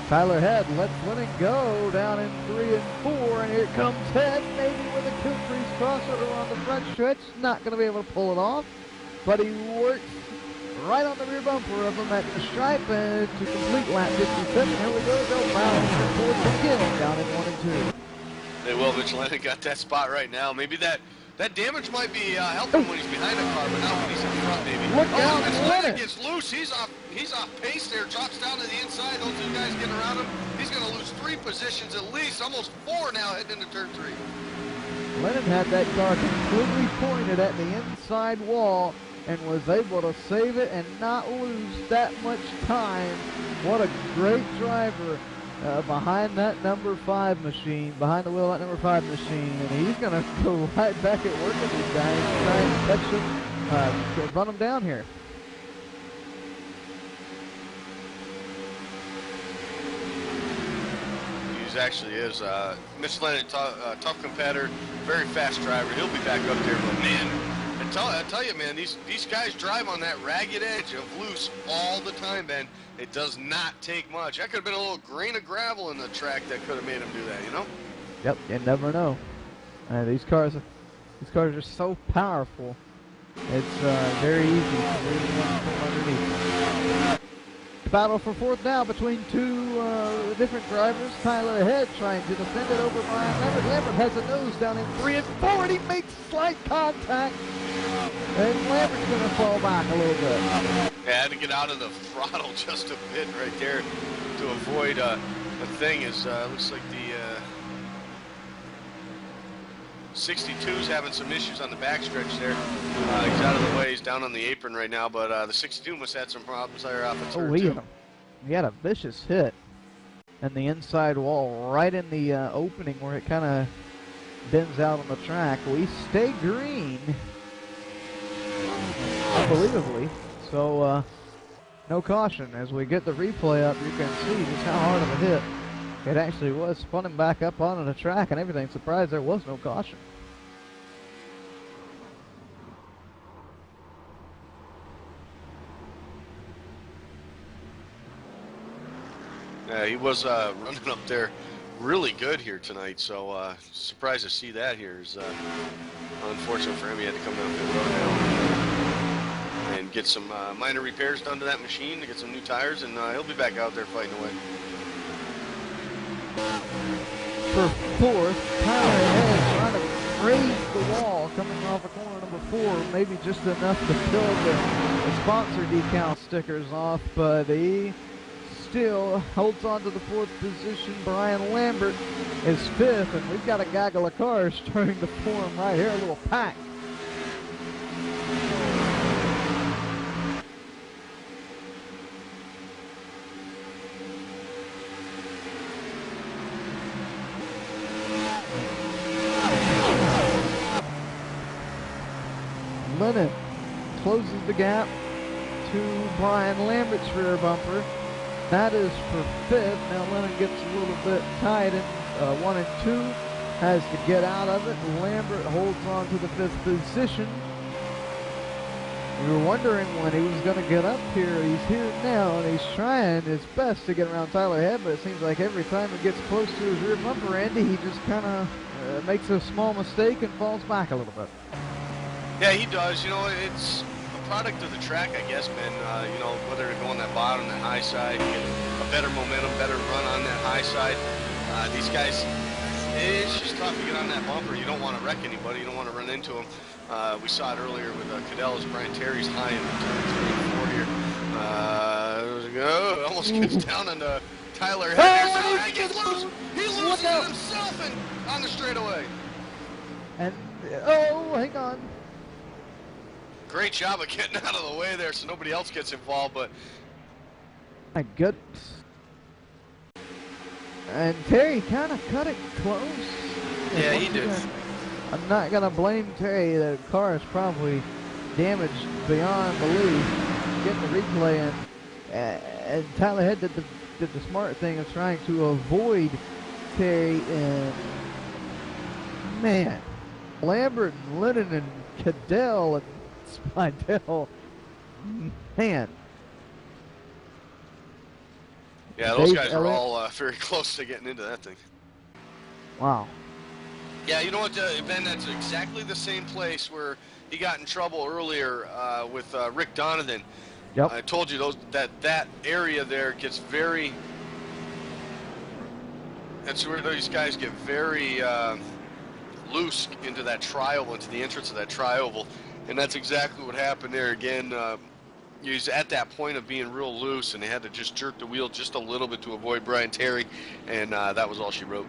[SPEAKER 1] Tyler Head lets Lennon go down in 3 and 4, and here comes Head, maybe with a Kiltrees crossover on the front stretch. Not going to be able to pull it off, but he works right on the rear bumper of him at the stripe and to complete lap 57. Here we go, they'll battle for 4th again down in 1 and 2.
[SPEAKER 2] They will. Mitch Lennon got that spot right now. Maybe that damage might be helping when he's behind the car, but not when he's in front, maybe.
[SPEAKER 1] Look out,
[SPEAKER 2] Mitch
[SPEAKER 1] Lennon
[SPEAKER 2] Lennon gets loose. He's off pace there. Drops down to the inside. Those 2 guys getting around him. He's going to lose 3 positions at least, almost 4 now heading into turn 3.
[SPEAKER 1] Lennon had that car completely pointed at the inside wall and was able to save it and not lose that much time. What a great driver behind that number 5 machine, behind the wheel of that number 5 machine, and he's going to go right back at work with these guys and try and catch them, run them down here.
[SPEAKER 2] He actually is. Mitch Lennon, tough competitor, very fast driver. He'll be back up there, but man, I tell you, man, these guys drive on that ragged edge of loose all the time, man. It does not take much. That could have been a little grain of gravel in the track that could have made him do that, you know?
[SPEAKER 1] Yep, you never know. These cars are so powerful It's very easy to really run from underneath. Battle for fourth now between two different drivers. Tyler ahead trying to defend it over Brian Lambert. Lambert has a nose down in 3 and 4, and he makes slight contact. And Lambert's going to fall back a little bit.
[SPEAKER 2] Yeah, had to get out of the throttle just a bit right there to avoid the thing. Is looks like the 62's having some issues on the backstretch there. He's out of the way. He's down on the apron right now, but the 62 must have had some problems there off the turn, too.
[SPEAKER 1] He had a vicious hit and the inside wall right in the opening where it kind of bends out on the track. We stay green, unbelievably. So no caution. As we get the replay up, you can see just how hard of a hit it actually was. Spun him back up onto the track and everything. Surprised there was no caution.
[SPEAKER 2] Yeah, he was running up there really good here tonight, so surprised to see that here. Is unfortunate for him. He had to come down pit road now and get some minor repairs done to that machine to get some new tires, and he'll be back out there fighting away.
[SPEAKER 1] For fourth, Tyler ahead trying to raise the wall coming off of corner number 4, maybe just enough to fill the sponsor decal stickers off, but he still holds on to the 4th position. Brian Lambert is 5th, and we've got a gaggle of cars starting to form right here, a little pack. Lennon closes the gap to Brian Lambert's rear bumper. That is for 5th. Now Lennon gets a little bit tight in 1 and 2. Has to get out of it. Lambert holds on to the 5th position. We were wondering when he was going to get up here. He's here now, and he's trying his best to get around Tyler Head, but it seems like every time he gets close to his rear bumper, Andy, he just kind of makes a small mistake and falls back a little bit.
[SPEAKER 2] Yeah, he does. You know, it's a product of the track, I guess, man. You know, whether to go on that bottom, that high side, get a better momentum, better run on that high side. These guys, it's just tough to get on that bumper. You don't want to wreck anybody. You don't want to run into them. We saw it earlier with Cadell as Brian Terry's high in turn 3 and 4 here. Almost gets down on Tyler Head. Oh, he gets loose. He loses it himself and on the straightaway.
[SPEAKER 1] And, oh, hang on.
[SPEAKER 2] Great job of getting out of the way there so nobody else gets involved, but...
[SPEAKER 1] My goodness. And Terry kind of cut it close.
[SPEAKER 2] Yeah, he did.
[SPEAKER 1] I'm not going to blame Terry. The car is probably damaged beyond belief. Get the replay in. And Tyler Head did the smart thing of trying to avoid Terry. And, man, Lambert and Lennon and Cadell and Spidell, man.
[SPEAKER 2] Yeah, those guys are all very close to getting into that thing.
[SPEAKER 1] Wow.
[SPEAKER 2] Yeah, you know what, Ben, that's exactly the same place where he got in trouble earlier with Rick Donovan.
[SPEAKER 1] Yep.
[SPEAKER 2] I told you that area there gets very... That's where these guys get very loose into that tri-oval, into the entrance of that tri-oval. And that's exactly what happened there again. He's at that point of being real loose, and they had to just jerk the wheel just a little bit to avoid Brian Terry, and that was all she wrote.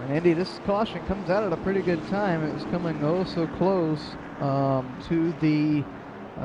[SPEAKER 1] And Andy, this caution comes out at a pretty good time. It was coming oh so close to the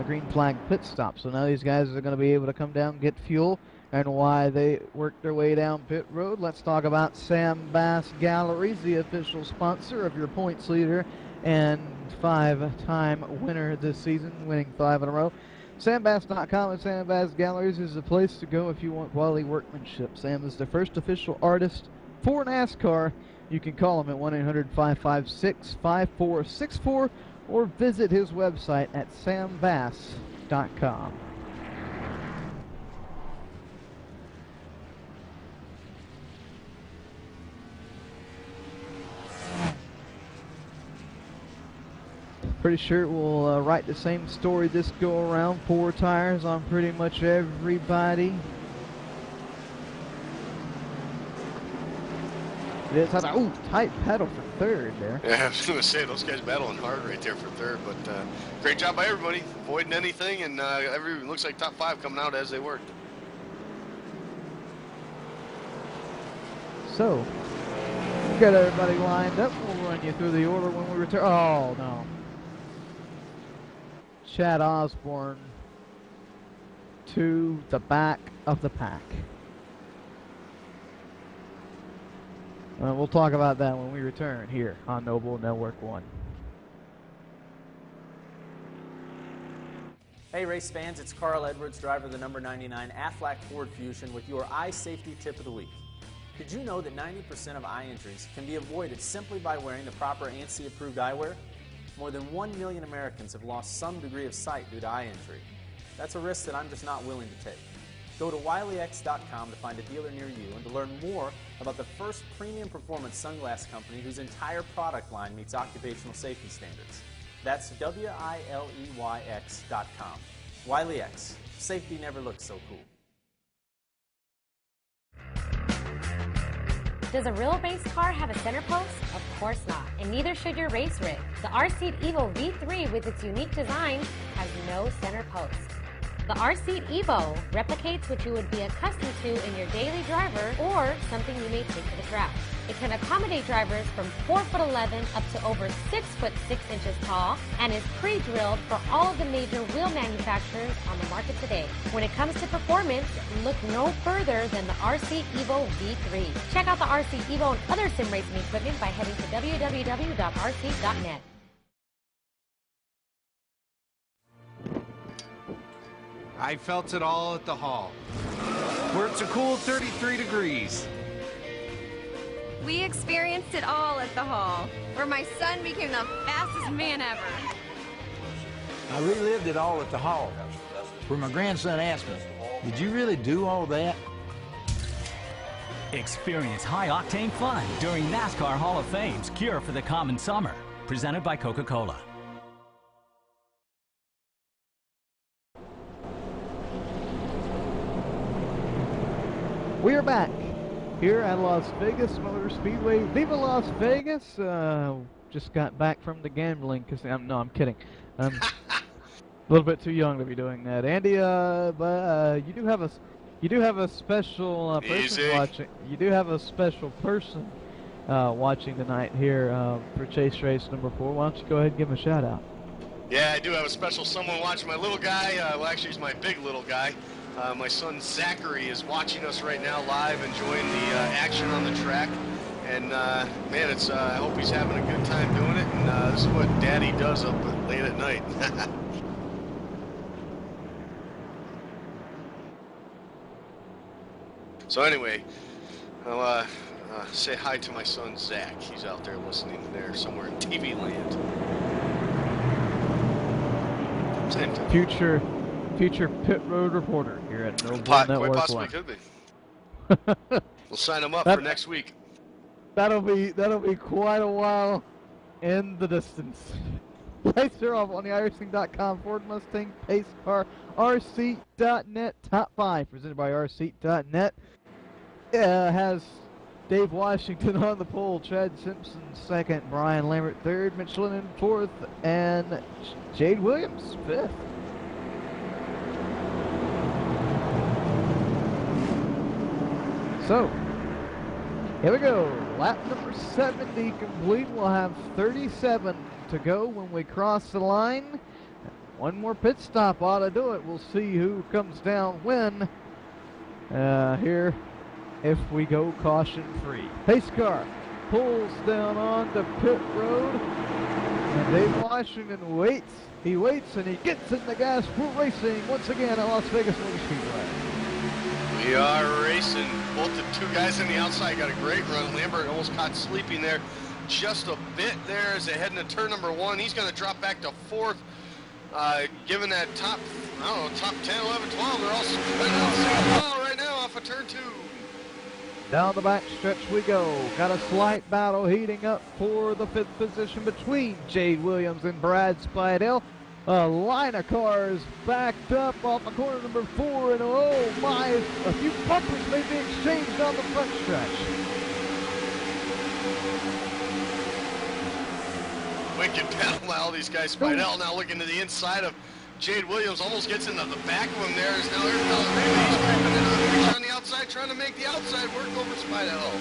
[SPEAKER 1] green flag pit stop. So now these guys are going to be able to come down, get fuel, and why they work their way down pit road. Let's talk about Sam Bass Galleries, the official sponsor of your points leader and 5-time winner this season, winning 5 in a row. SamBass.com and Sam Bass Galleries is the place to go if you want quality workmanship. Sam is the first official artist for NASCAR. You can call him at 1-800-556-5464 or visit his website at sambass.com. Pretty sure we'll write the same story this go around. 4 tires on pretty much everybody. It is. Ooh, tight pedal for third there.
[SPEAKER 2] Yeah, I was going to say, those guys battling hard right there for third, but great job by everybody, avoiding anything, and looks like top 5 coming out as they worked.
[SPEAKER 1] So, we've got everybody lined up. We'll run you through the order when we return. Oh, no. Chad Osborne to the back of the pack. We'll talk about that when we return here on Noble Network 1.
[SPEAKER 9] Hey race fans, it's Carl Edwards, driver of the number 99 Aflac Ford Fusion with your eye safety tip of the week. Did you know that 90% of eye injuries can be avoided simply by wearing the proper ANSI approved eyewear? More than 1 million Americans have lost some degree of sight due to eye injury. That's a risk that I'm just not willing to take. Go to wileyx.com to find a dealer near you and to learn more about the first premium performance sunglass company whose entire product line meets occupational safety standards. That's wileyx.com. Wiley X. Safety never looked so cool.
[SPEAKER 4] Does a real race car have a center post? Of course not, and neither should your race rig. The R-Seat Evo V3 with its unique design has no center post. The R-Seat Evo replicates what you would be accustomed to in your daily driver or something you may take to the track. It can accommodate drivers from 4'11" up to over 6'6" tall and is pre-drilled for all of the major wheel manufacturers on the market today. When it comes to performance, look no further than the R-Seat Evo V3. Check out the R-Seat Evo and other sim racing equipment by heading to www.rseat.net.
[SPEAKER 5] I felt it all at the hall, where it's a cool 33 degrees.
[SPEAKER 6] We experienced it all at the hall, where my son became the fastest man ever.
[SPEAKER 7] I relived it all at the hall, where my grandson asked me, "Did you really do all that?"
[SPEAKER 8] Experience high-octane fun during NASCAR Hall of Fame's Cure for the Common Summer, presented by Coca-Cola.
[SPEAKER 1] We are back here at Las Vegas Motor Speedway. Viva Las Vegas! Just got back from the gambling casino. No, I'm kidding. A little bit too young to be doing that, Andy. But you do have a special person watching. You do have a special person watching tonight here for Chase Race number 4. Why don't you go ahead and give him a shout out?
[SPEAKER 2] Yeah, I do have a special someone watching. My little guy. Well, actually, he's my big little guy. My son Zachary is watching us right now live, enjoying the action on the track. And man, it's I hope he's having a good time doing it. And this is what Daddy does up late at night. So anyway, I'll say hi to my son Zach. He's out there listening there somewhere in TV land. Same time.
[SPEAKER 1] Future pit road reporter here at Noble Network.
[SPEAKER 2] Quite possibly could be. We'll sign him up for next week.
[SPEAKER 1] That'll be quite a while in the distance. Lights are off on the iRacing.com Ford Mustang Pace Car RSeat.net Top 5 presented by RSeat.net. Has Dave Washington on the pole, Chad Simpson second, Brian Lambert third, Mitch Lennon fourth, and Jade Williams fifth. So, here we go. Lap number 70 complete. We'll have 37 to go when we cross the line. One more pit stop ought to do it. We'll see who comes down when here if we go caution free. Pace car pulls down onto pit road. And Dave Washington waits. He waits and he gets in the gas. We're racing once again at Las Vegas Motor Speedway.
[SPEAKER 2] We are racing. Both the two guys on the outside got a great run. Lambert almost caught sleeping there just a bit there as they head into turn number 1. He's going to drop back to 4th. Given that top 10, 11, 12, they're all spinning out right now off of turn 2.
[SPEAKER 1] Down the back stretch we go. Got a slight battle heating up for the 5th position between Jade Williams and Brad Spidell. A line of cars backed up off of corner number 4, and oh my, a few bumpers may be exchanged on the front stretch.
[SPEAKER 2] Wicked battle by all these guys. Spidell now looking to the inside of Jade Williams, almost gets into the back of him there. Is now Eric Delariva. He's scraping into the reach on the outside, trying to make the outside work over Spidell.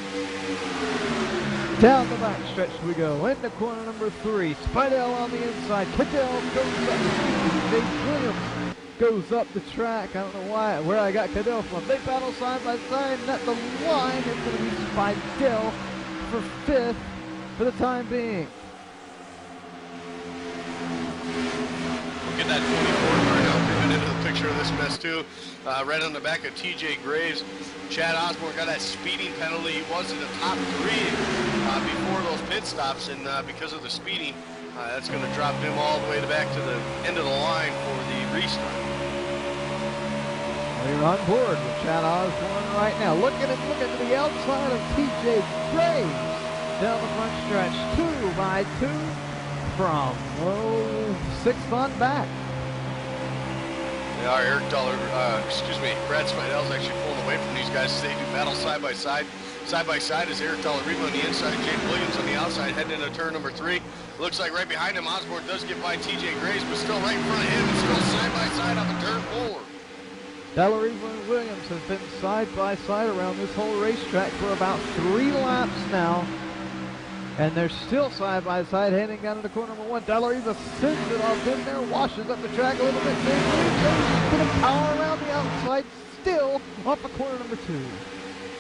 [SPEAKER 1] Down the back stretch we go, into corner number 3. Spidell on the inside. Cadell goes up. Jade Williams goes up the track. I don't know where I got Cadell from. They battle side by side, and at the line, it's going to be Spidell for 5th for the time being.
[SPEAKER 2] Get that 24 car now coming into the picture of this mess too. Right on the back of TJ Graves. Chad Osborne got that speeding penalty. He was in the top 3 before those pit stops, and because of the speeding, that's going to drop him all the way back to the end of the line for the restart.
[SPEAKER 1] We're on board with Chad Osborne right now. Looking to the outside of TJ Graves. Down the front stretch, 2 by 2 from 6th on back.
[SPEAKER 2] Yeah, Eric Brad Spidell's actually pulling away from these guys as they do battle side by side. Side by side is Eric Delariva on the inside, Jake Williams on the outside, heading into turn number 3. Looks like right behind him, Osborne does get by TJ Graves, but still right in front of him, still side by side up in turn 4.
[SPEAKER 1] Delariva and Williams have been side by side around this whole racetrack for about 3 laps now. And they're still side by side heading down into corner number 1. Delariva sends it off in there, washes up the track a little bit. Jade Williams goes to the power around the outside, still off of corner number 2.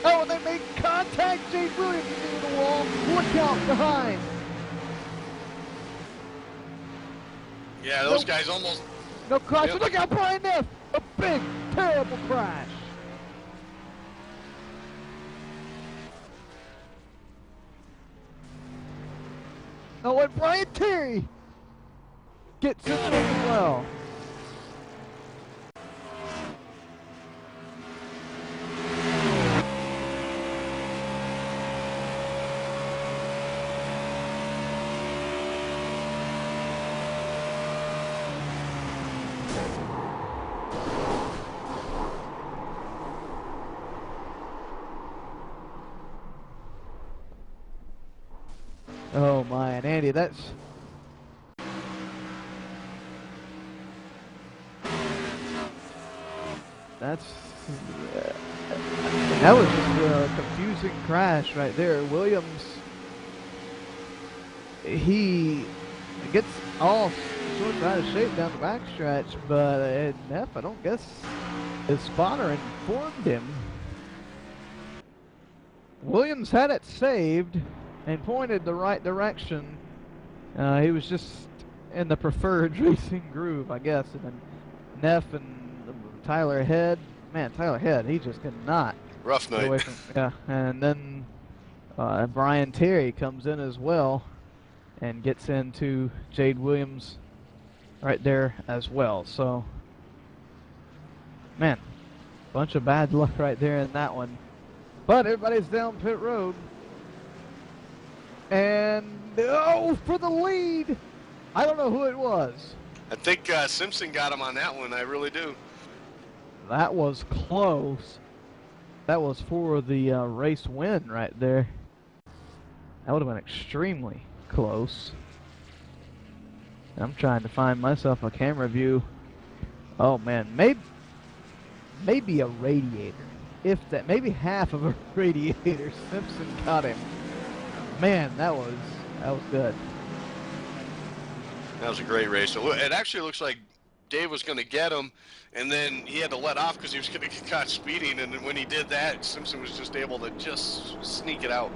[SPEAKER 1] Oh, and they make contact. Jade Williams is into the wall. Look out behind.
[SPEAKER 2] Yeah, those guys almost...
[SPEAKER 1] No crash.
[SPEAKER 2] Yep.
[SPEAKER 1] Look out, Brian Neff. A big, terrible crash. Oh, and Brian Terry gets into it as well. Oh my, and Andy, that was just a confusing crash right there. Williams, he gets all sorts out of shape down the backstretch, but Neff, I don't guess his spotter informed him. Williams had it saved and pointed the right direction. He was just in the preferred racing groove, I guess. And then Neff and Tyler Head, man, Tyler Head, he just could not.
[SPEAKER 2] Rough night.
[SPEAKER 1] Away from, yeah, and then Brian Terry comes in as well and gets into Jade Williams right there as well. So, man, bunch of bad luck right there in that one. But everybody's down pit road. And, oh, for the lead. I don't know who it was.
[SPEAKER 2] I think Simpson got him on that one. I really do.
[SPEAKER 1] That was close. That was for the race win right there. That would have been extremely close. I'm trying to find myself a camera view. Oh man, maybe a radiator. If that, maybe half of a radiator. Simpson got him. Man, that was good.
[SPEAKER 2] That was a great race. So it actually looks like Dave was going to get him, and then he had to let off because he was going to get caught speeding, and then when he did that, Simpson was just able to just sneak it out.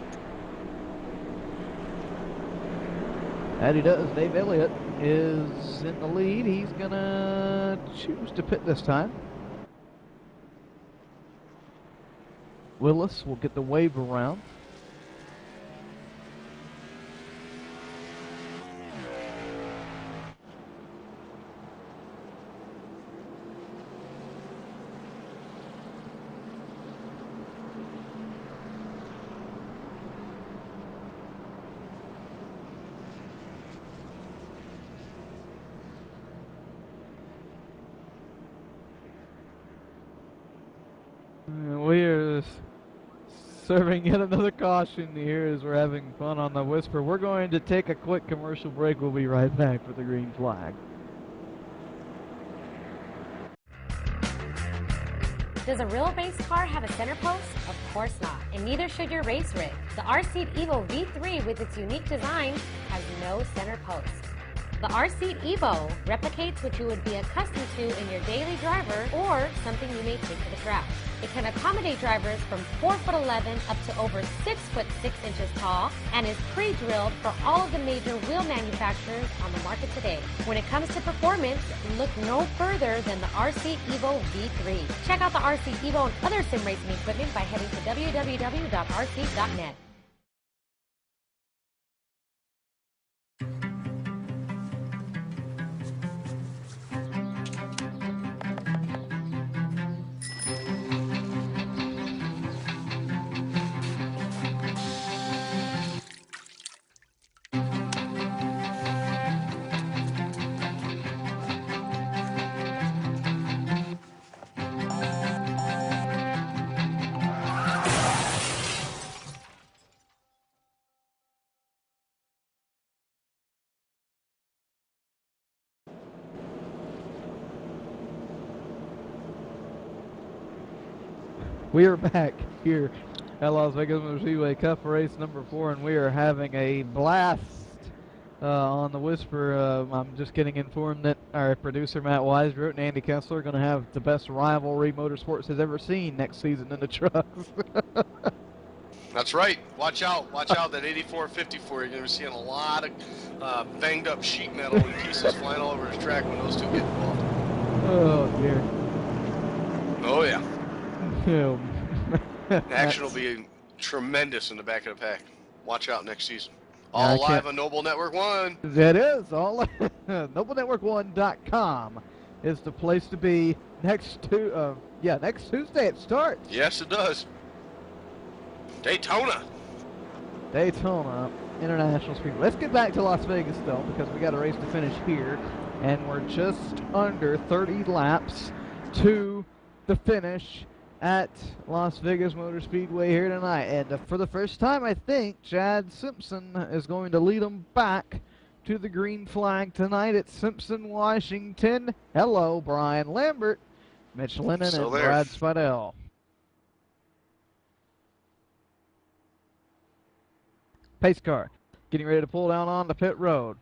[SPEAKER 1] And he does. Dave Elliott is in the lead. He's going to choose to pit this time. Willis will get the wave around. We are serving yet another caution here as we're having fun on the Whisper. We're going to take a quick commercial break. We'll be right back for the green flag.
[SPEAKER 4] Does a real race car have a center post? Of course not, and neither should your race rig. The R-Seat Evo V3 with its unique design has no center post. The R-Seat Evo replicates what you would be accustomed to in your daily driver or something you may take to the track. It can accommodate drivers from 4'11" up to over 6'6" tall and is pre-drilled for all of the major wheel manufacturers on the market today. When it comes to performance, look no further than the R-Seat Evo V3. Check out the R-Seat Evo and other sim racing equipment by heading to www.rseat.net.
[SPEAKER 1] We are back here at Las Vegas Motor Speedway Cup race number 4, and we are having a blast on the Whisper. I'm just getting informed that our producer Matt Weisbrot and Andy Kessler are going to have the best rivalry Motorsports has ever seen next season in the trucks.
[SPEAKER 2] That's right. Watch out. Watch out. That 8454, you're going to be seeing a lot of banged up sheet metal and pieces flying all over his track when those two get involved.
[SPEAKER 1] Oh, dear.
[SPEAKER 2] Oh, yeah.
[SPEAKER 1] Oh,
[SPEAKER 2] Action will be tremendous in the back of the pack. Watch out next season. All live on Noble Network 1.
[SPEAKER 1] That is all. NobleNetwork1.com is the place to be next Tuesday it starts.
[SPEAKER 2] Yes, it does. Daytona
[SPEAKER 1] International Speedway. Let's get back to Las Vegas though, because we got a race to finish here, and we're just under 30 laps to the finish at Las Vegas Motor Speedway here tonight. And for the first time, I think Chad Simpson is going to lead them back to the green flag tonight at Simpson, Washington. Hello, Brian Lambert, Mitch Lennon, and Brad Spidell. Pace car getting ready to pull down on the pit road.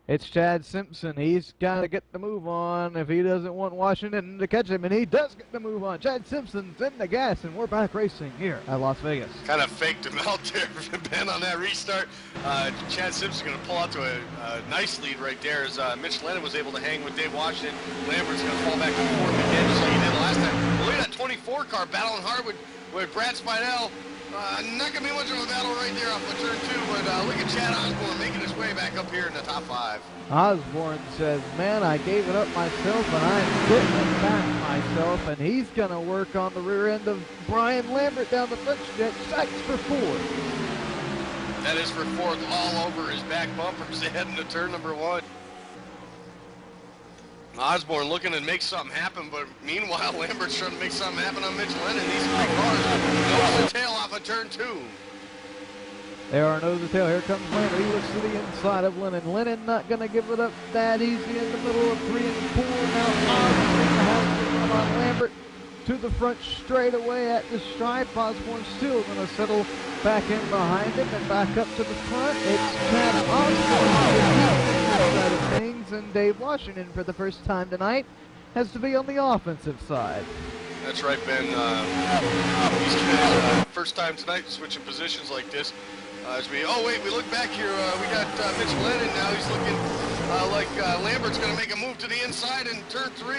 [SPEAKER 1] It's Chad Simpson. He's got to get the move on if he doesn't want Washington to catch him, and he does get the move on. Chad Simpson's in the gas, and we're back racing here at Las Vegas.
[SPEAKER 2] Kind of faked him out there, Ben, on that restart. Chad Simpson's going to pull out to a nice lead right there as Mitch Lennon was able to hang with Dave Washington. Lambert's going to fall back to fourth again, just like he did last time. But look at that 24 car battling hard with Brad Spidell. Not going to be much of a battle right there off of turn 2, but look at Chad Osborne making his way back up here in the top 5.
[SPEAKER 1] Osborne says, man, I gave it up myself, and I'm getting it back myself, and he's going to work on the rear end of Brian Lambert down the front stretch. That's for 4th.
[SPEAKER 2] That is for 4th, all over his back bumpers heading to turn number 1. Osborne looking to make something happen, but meanwhile, Lambert's trying to make something happen on Mitch Lennon. These three cars nose to tail off of turn 2.
[SPEAKER 1] There are nose to tail. Here comes Lambert. He looks to the inside of Lennon. Lennon not going to give it up that easy in the middle of 3 and 4. Now Osborne has to run on Lambert to the front straight away at the stripe. Osborne still going to settle back in behind him and back up to the front. It's Chad Osborne side of things, and Dave Washington for the first time tonight has to be on the offensive side.
[SPEAKER 2] That's right, Ben. He's first time tonight switching positions like this. As we look back here, we got Mitch Lennon now. He's looking like Lambert's going to make a move to the inside in turn 3,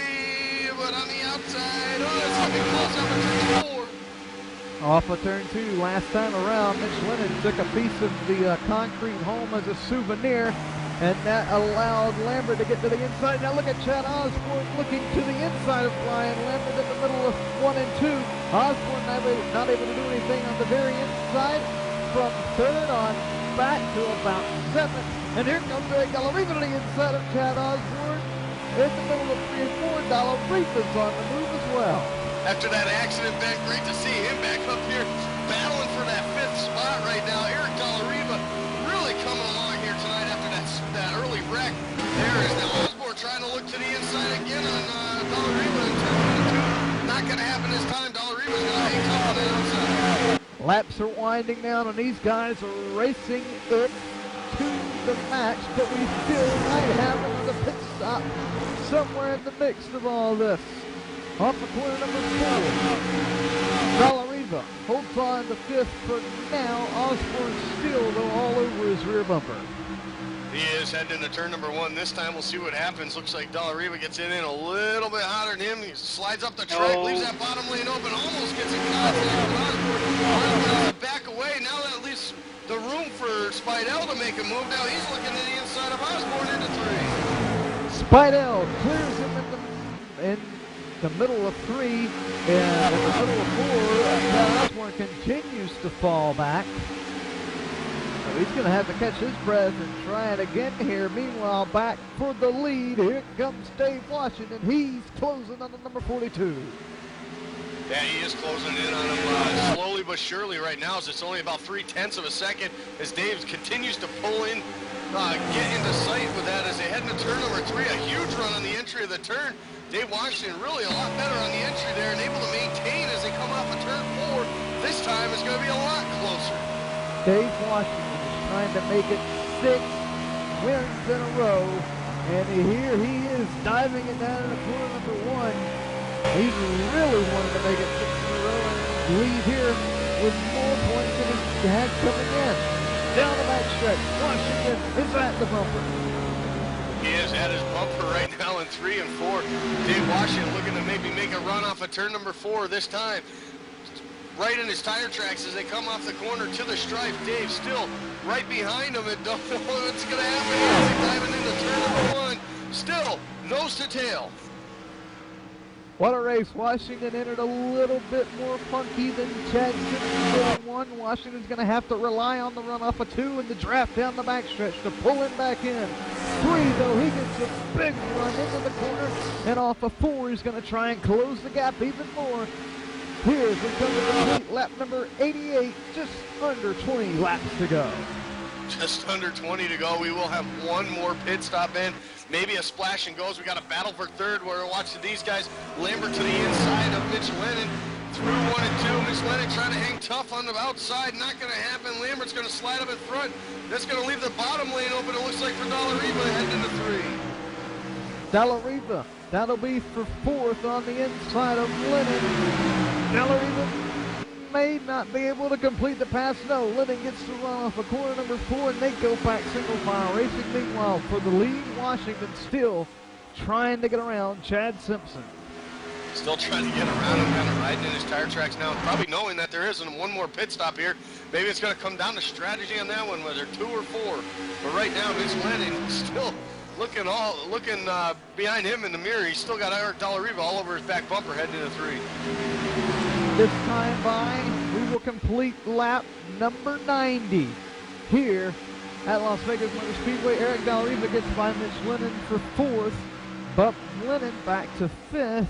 [SPEAKER 2] but on the outside, it's going to be close up in turn 4.
[SPEAKER 1] Off of turn 2, last time around, Mitch Lennon took a piece of the concrete home as a souvenir, and that allowed Lambert to get to the inside. Now look at Chad Osborne looking to the inside of Brian Lambert in the middle of 1 and 2. Osborne not able to do anything on the very inside. From 3rd on back to about 7th. And here comes Greg Gallarino to the inside of Chad Osborne. In the middle of 3 and 4, Dallarino is on the move as well.
[SPEAKER 2] after that accident, Ben. Great to see him back up here battling for that 5th spot right now. Eric Dallariva really coming along here tonight after that early wreck. There is now Osborne trying to look to the inside again on Dallariva in turn 1 and 2. Not going to happen this time. Dallariva's going to hang tough on the outside.
[SPEAKER 1] Laps are winding down, and these guys are racing it to the max, but we still might have another pit stop somewhere in the mix of all this. Off of corner number 4. Dallariva holds on to 5th for now. Osborne still, though, all over his rear bumper.
[SPEAKER 2] He is heading into turn number 1. This time we'll see what happens. Looks like Dallariva gets in a little bit hotter than him. He slides up the track, leaves that bottom lane open, almost gets in contact with Osborne. Osborne has to back away. Now that leaves the room for Spidell to make a move. Now he's looking to the inside of Osborne into 3.
[SPEAKER 1] Spidell clears him in the middle of 3, and in the middle of 4, Osborne continues to fall back. So he's going to have to catch his breath and try it again here. Meanwhile, back for the lead, here comes Dave Washington. He's closing on the number 42.
[SPEAKER 2] Yeah, he is closing in on him slowly but surely right now, as it's only about 0.3 of a second as Dave continues to pull in, get into sight with that as they head into turn number 3. A huge run on the entry of the turn. Dave Washington really a lot better on the entry there and able to maintain as they come off of turn 4. This time is going to be a lot closer.
[SPEAKER 1] Dave Washington is trying to make it 6 wins in a row, and here he is diving it down into corner number 1. He's really wanted to make it 6 in a row and leave here with more points than he had coming in. Down the backstretch, Washington is at the bumper.
[SPEAKER 2] He is at his bumper right now in 3 and 4. Dave Washington looking to maybe make a run off of turn number 4 this time. Right in his tire tracks as they come off the corner to the stripe. Dave still right behind him and don't know what's going to happen here as he's diving into turn number 1. Still nose to tail.
[SPEAKER 1] What a race. Washington entered a little bit more funky than Chad Simpson in 1. Washington's going to have to rely on the run off of 2 and the draft down the backstretch to pull him back in. 3, though, he gets a big run into the corner, and off of 4, he's going to try and close the gap even more. Here's the complete lap number 88, just under 20 laps to go.
[SPEAKER 2] Just under 20 to go. We will have one more pit stop in. Maybe a splash and goes. We got a battle for 3rd. We're watching these guys. Lambert to the inside of Mitch Lennon. Through 1 and 2. Mitch Lennon trying to hang tough on the outside. Not going to happen. Lambert's going to slide up in front. That's going to leave the bottom lane open, it looks like, for Dallariva heading into 3.
[SPEAKER 1] Dallariva, that'll be for 4th on the inside of Lennon. Dallariva may not be able to complete the pass. No, Lennon gets to run off of corner number 4, and they go back single file racing. Meanwhile, for the lead, Washington still trying to get around Chad Simpson.
[SPEAKER 2] Still trying to get around him, kind of riding in his tire tracks now, probably knowing that there isn't one more pit stop here. Maybe it's going to come down to strategy on that one, whether 2 or 4. But right now, Mitch Lennon still looking behind him in the mirror. He's still got Eric Dallariva all over his back bumper heading into 3.
[SPEAKER 1] This time by, we will complete lap number 90 here at Las Vegas Motor Speedway. Eric Dallariva gets by Mitch Lennon for 4th, but Lennon back to 5th.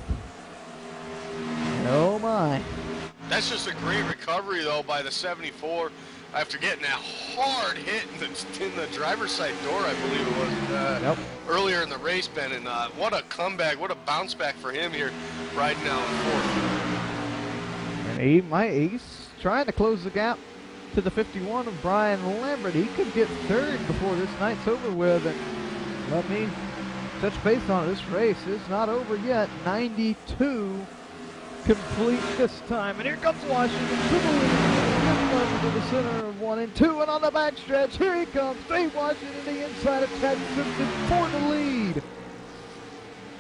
[SPEAKER 1] Oh my.
[SPEAKER 2] That's just a great recovery though by the 74 after getting that hard hit in the driver's side door, I believe it was earlier in the race, Ben. And what a comeback, what a bounce back for him here riding now in 4th.
[SPEAKER 1] And he's trying to close the gap to the 51 of Brian Lambert. He could get 3rd before this night's over with. And let me touch base on it. This race is not over yet. 92 complete this time. And here comes Washington to the lead. To the center of 1 and 2. And on the backstretch, here he comes. Dave Washington, the inside of Chad Simpson for the lead.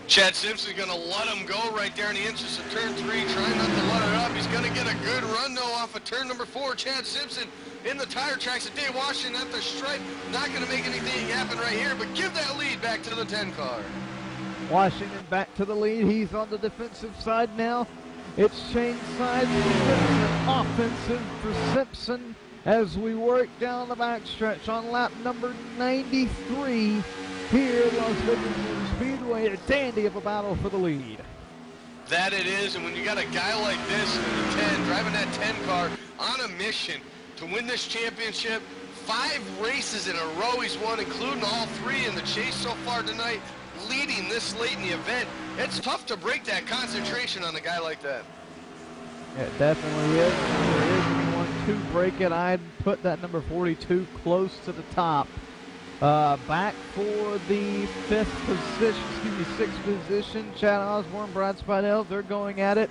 [SPEAKER 2] Chad Simpson's going to let him go right there in the entrance of turn 3, trying not to let it up. He's going to get a good run, though, off of turn number 4. Chad Simpson in the tire tracks of Dave Washington at the stripe. Not going to make anything happen right here, but give that lead back to the 10 car.
[SPEAKER 1] Washington back to the lead. He's on the defensive side now. It's change sides. Offensive for Simpson as we work down the backstretch on lap number 93 here at Las Vegas Motor Speedway. A dandy of a battle for the lead.
[SPEAKER 2] That it is, and when you got a guy like this in the 10, driving that 10 car on a mission to win this championship, 5 races in a row he's won, including all 3 in the chase so far tonight, leading this late in the event. It's tough to break that concentration on a guy like that.
[SPEAKER 1] It definitely is. If there is anyone to break it, I'd put that number 42 close to the top. Back for the 6th position, Chad Osborne, Brad Spidell, they're going at it.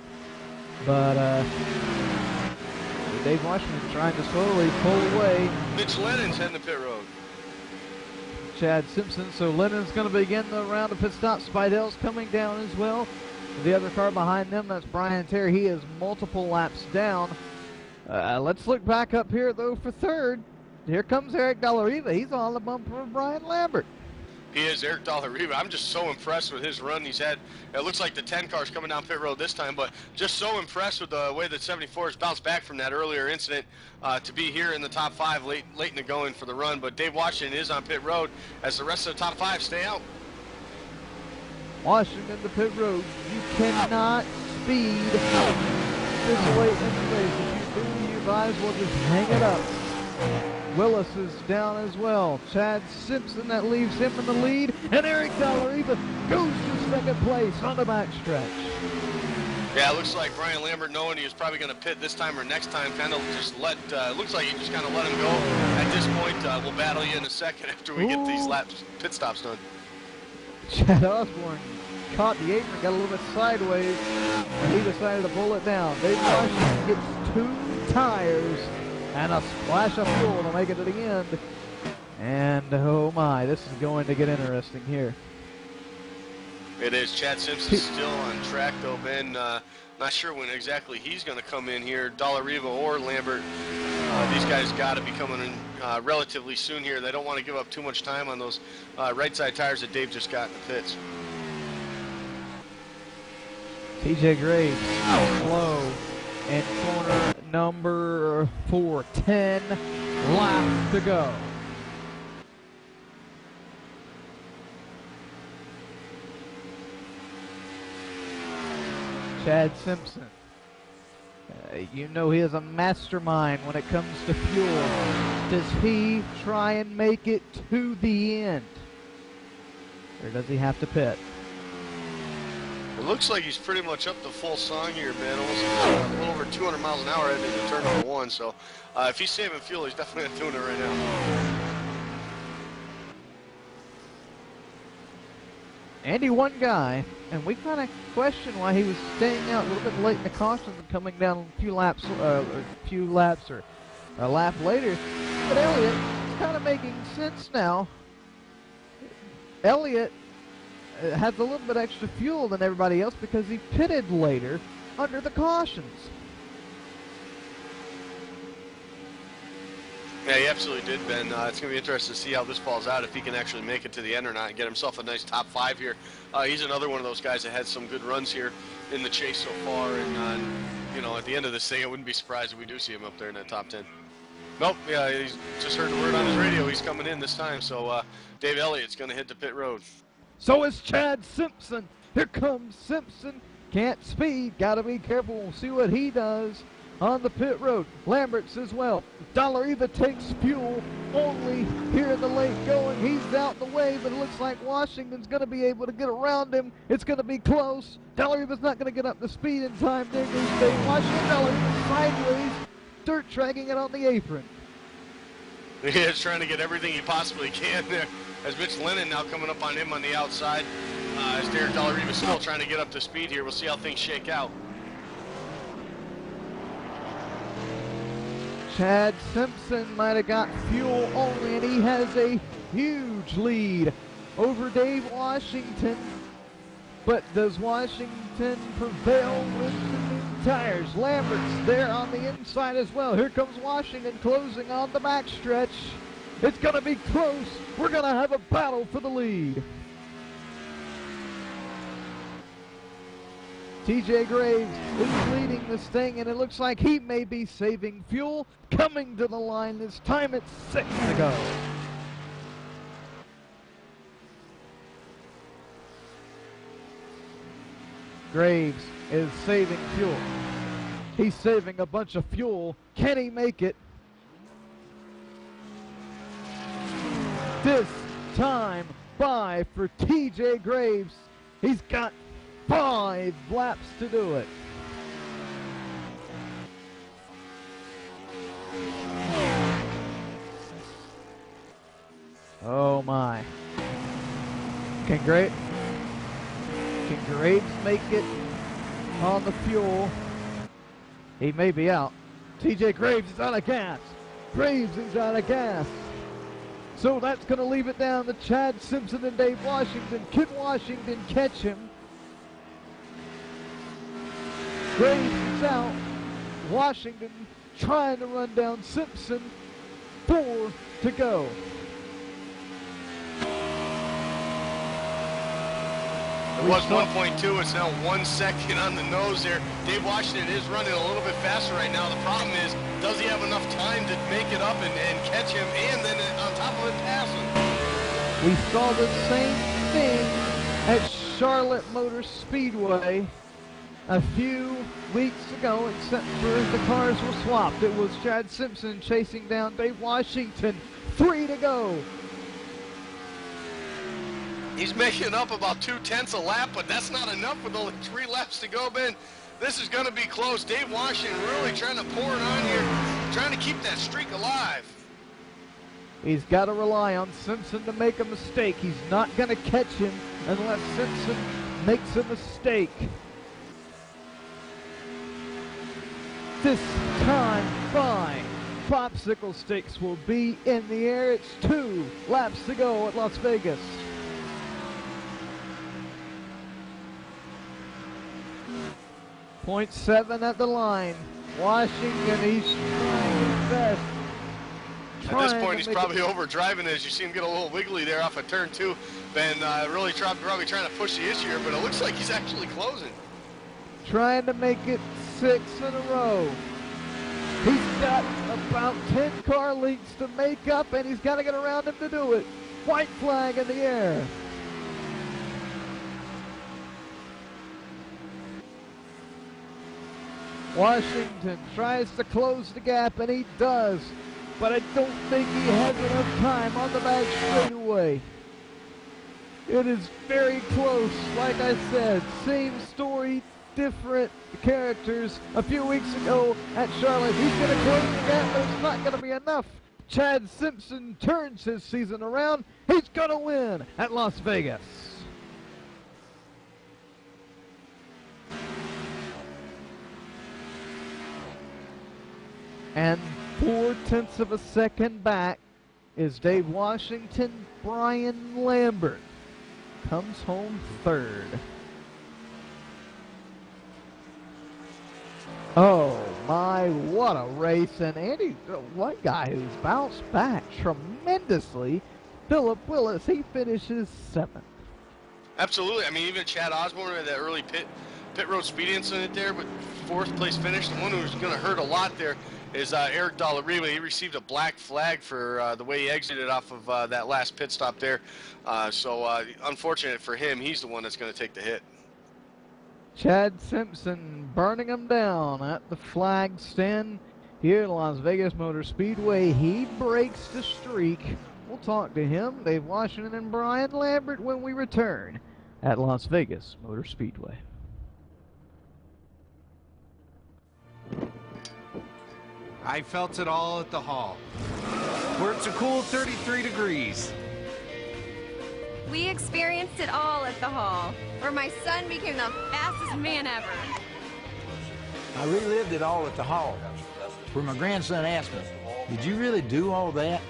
[SPEAKER 1] But Dave Washington trying to slowly pull away.
[SPEAKER 2] Mitch Lennon's heading the pit road.
[SPEAKER 1] Chad Simpson, so Lennon's going to begin the round of pit stop. Spidell's coming down as well. The other car behind them, that's Brian Terry. He is multiple laps down. Let's look back up here, though, for third. Here comes Eric Dallariva. He's on the bumper of Brian Lambert.
[SPEAKER 2] He is Eric Dallariva. I'm just so impressed with his run he's had. It looks like the 10 car's coming down pit road this time, but just so impressed with the way that 74 has bounced back from that earlier incident to be here in the top 5 late in the going for the run. But Dave Washington is on pit road as the rest of the top 5 stay out.
[SPEAKER 1] Washington to pit road. You cannot speed this late in the race. If you do, you might as well just hang it up. Willis is down as well. Chad Simpson, that leaves him in the lead. And Eric Dallariva goes to second place on the backstretch.
[SPEAKER 2] Yeah, it looks like Brian Lambert, knowing he was probably going to pit this time or next time, kind of just looks like he just kind of let him go. At this point, we'll battle you in a second after we get these pit stops done.
[SPEAKER 1] Chad Osborne caught the apron, got a little bit sideways, and he decided to pull it down. Dave Washington gets 2 tires and a splash of fuel to make it to the end. And oh my, this is going to get interesting here.
[SPEAKER 2] It is. Chad Simpson's still on track though, Ben. Not sure when exactly he's going to come in here, Dallariva or Lambert. These guys got to be coming in relatively soon here. They don't want to give up too much time on those right side tires that Dave just got in the pits.
[SPEAKER 1] TJ Graves slow in corner number 4, 10 laps to go. Chad Simpson, you know he is a mastermind when it comes to fuel. Does he try and make it to the end, or does he have to pit?
[SPEAKER 2] It looks like he's pretty much up to full song here, man. Almost a little over 200 miles an hour heading into turn number 1. So if he's saving fuel, he's definitely not doing it right now.
[SPEAKER 1] Andy, one guy, and we kind of question why he was staying out a little bit late in the caution and coming down a few laps or a lap later. But Elliott, it's kind of making sense now. Elliott has a little bit extra fuel than everybody else because he pitted later under the cautions.
[SPEAKER 2] Yeah, he absolutely did, Ben. It's going to be interesting to see how this falls out, if he can actually make it to the end or not and get himself a nice top 5 here. He's another one of those guys that had some good runs here in the chase so far. And, you know, at the end of this thing, I wouldn't be surprised if we do see him up there in that top 10. Nope, yeah, he's just heard the word on his radio. He's coming in this time. So Dave Elliott's going to hit the pit road.
[SPEAKER 1] So is Chad Simpson. Here comes Simpson. Can't speed. Got to be careful. We'll see what he does on the pit road. Lambert's as well. Dallariva takes fuel only here in the late going. He's out the way, but it looks like Washington's going to be able to get around him. It's going to be close. Dallariva's not going to get up to speed in time. There goes Dave Washington. Dallariva sideways, dirt tracking it on the apron.
[SPEAKER 2] He is trying to get everything he possibly can there. As Mitch Lennon now coming up on him on the outside. As Derek Dallariva still trying to get up to speed here. We'll see how things shake out.
[SPEAKER 1] Chad Simpson might have got fuel only, and he has a huge lead over Dave Washington. But does Washington prevail with the new tires? Lambert's there on the inside as well. Here comes Washington closing on the backstretch. It's going to be close. We're going to have a battle for the lead. TJ Graves is leading this thing, and it looks like he may be saving fuel. Coming to the line this time, it's 6 to go. Graves is saving fuel. He's saving a bunch of fuel. Can he make it? This time by for TJ Graves. He's got 5 laps to do it. Oh my. Can Graves make it on the fuel? He may be out. TJ Graves is out of gas. Graves is out of gas. So that's going to leave it down to Chad Simpson and Dave Washington. Can Washington catch him? Graves is out. Washington trying to run down Simpson. 4 to go.
[SPEAKER 2] It was 1.2. It's now 1 second on the nose there. Dave Washington is running a little bit faster right now. The problem is, does he have enough time to make it up and catch him, and then on top of it, pass him?
[SPEAKER 1] We saw the same thing at Charlotte Motor Speedway a few weeks ago, except for the cars were swapped. It was Chad Simpson chasing down Dave Washington. 3 to go.
[SPEAKER 2] He's making up about 2/10 a lap, but that's not enough with only 3 laps to go, Ben. This is going to be close. Dave Washington really trying to pour it on here, trying to keep that streak alive.
[SPEAKER 1] He's got to rely on Simpson to make a mistake. He's not going to catch him unless Simpson makes a mistake. This time by popsicle sticks will be in the air. It's 2 laps to go at Las Vegas. .7 at the line. Washington, he's trying his best.
[SPEAKER 2] At this point, he's probably overdriving as you see him get a little wiggly there off of turn 2. Ben really probably trying to push the issue here, but it looks like he's actually closing.
[SPEAKER 1] Trying to make it 6 in a row. He's got about 10 car lengths to make up, and he's got to get around him to do it. White flag in the air. Washington tries to close the gap, and he does, but I don't think he has enough time on the back straightaway. It is very close, like I said. Same story, different characters. A few weeks ago at Charlotte, he's going to close the gap, but it's not going to be enough. Chad Simpson turns his season around. He's going to win at Las Vegas. And 4/10 of a second back is Dave Washington. Brian Lambert comes home 3rd. Oh my, what a race. And Andy, one guy who's bounced back tremendously, Philip Willis, he finishes 7th.
[SPEAKER 2] Absolutely. I mean, even Chad Osborne had that early pit road speed incident there, but 4th place finish. The one who's going to hurt a lot there is Eric Dollarima. He received a black flag for the way he exited off of that last pit stop there. So unfortunate for him, he's the one that's going to take the hit.
[SPEAKER 1] Chad Simpson burning him down at the flag stand here at Las Vegas Motor Speedway. He breaks the streak. We'll talk to him, Dave Washington, and Brian Lambert when we return at Las Vegas Motor Speedway.
[SPEAKER 5] I felt it all at the hall, where it's a cool 33 degrees.
[SPEAKER 6] We experienced it all at the hall, where my son became the fastest man ever.
[SPEAKER 7] I relived it all at the hall, where my grandson asked me, "Did you really do all that?"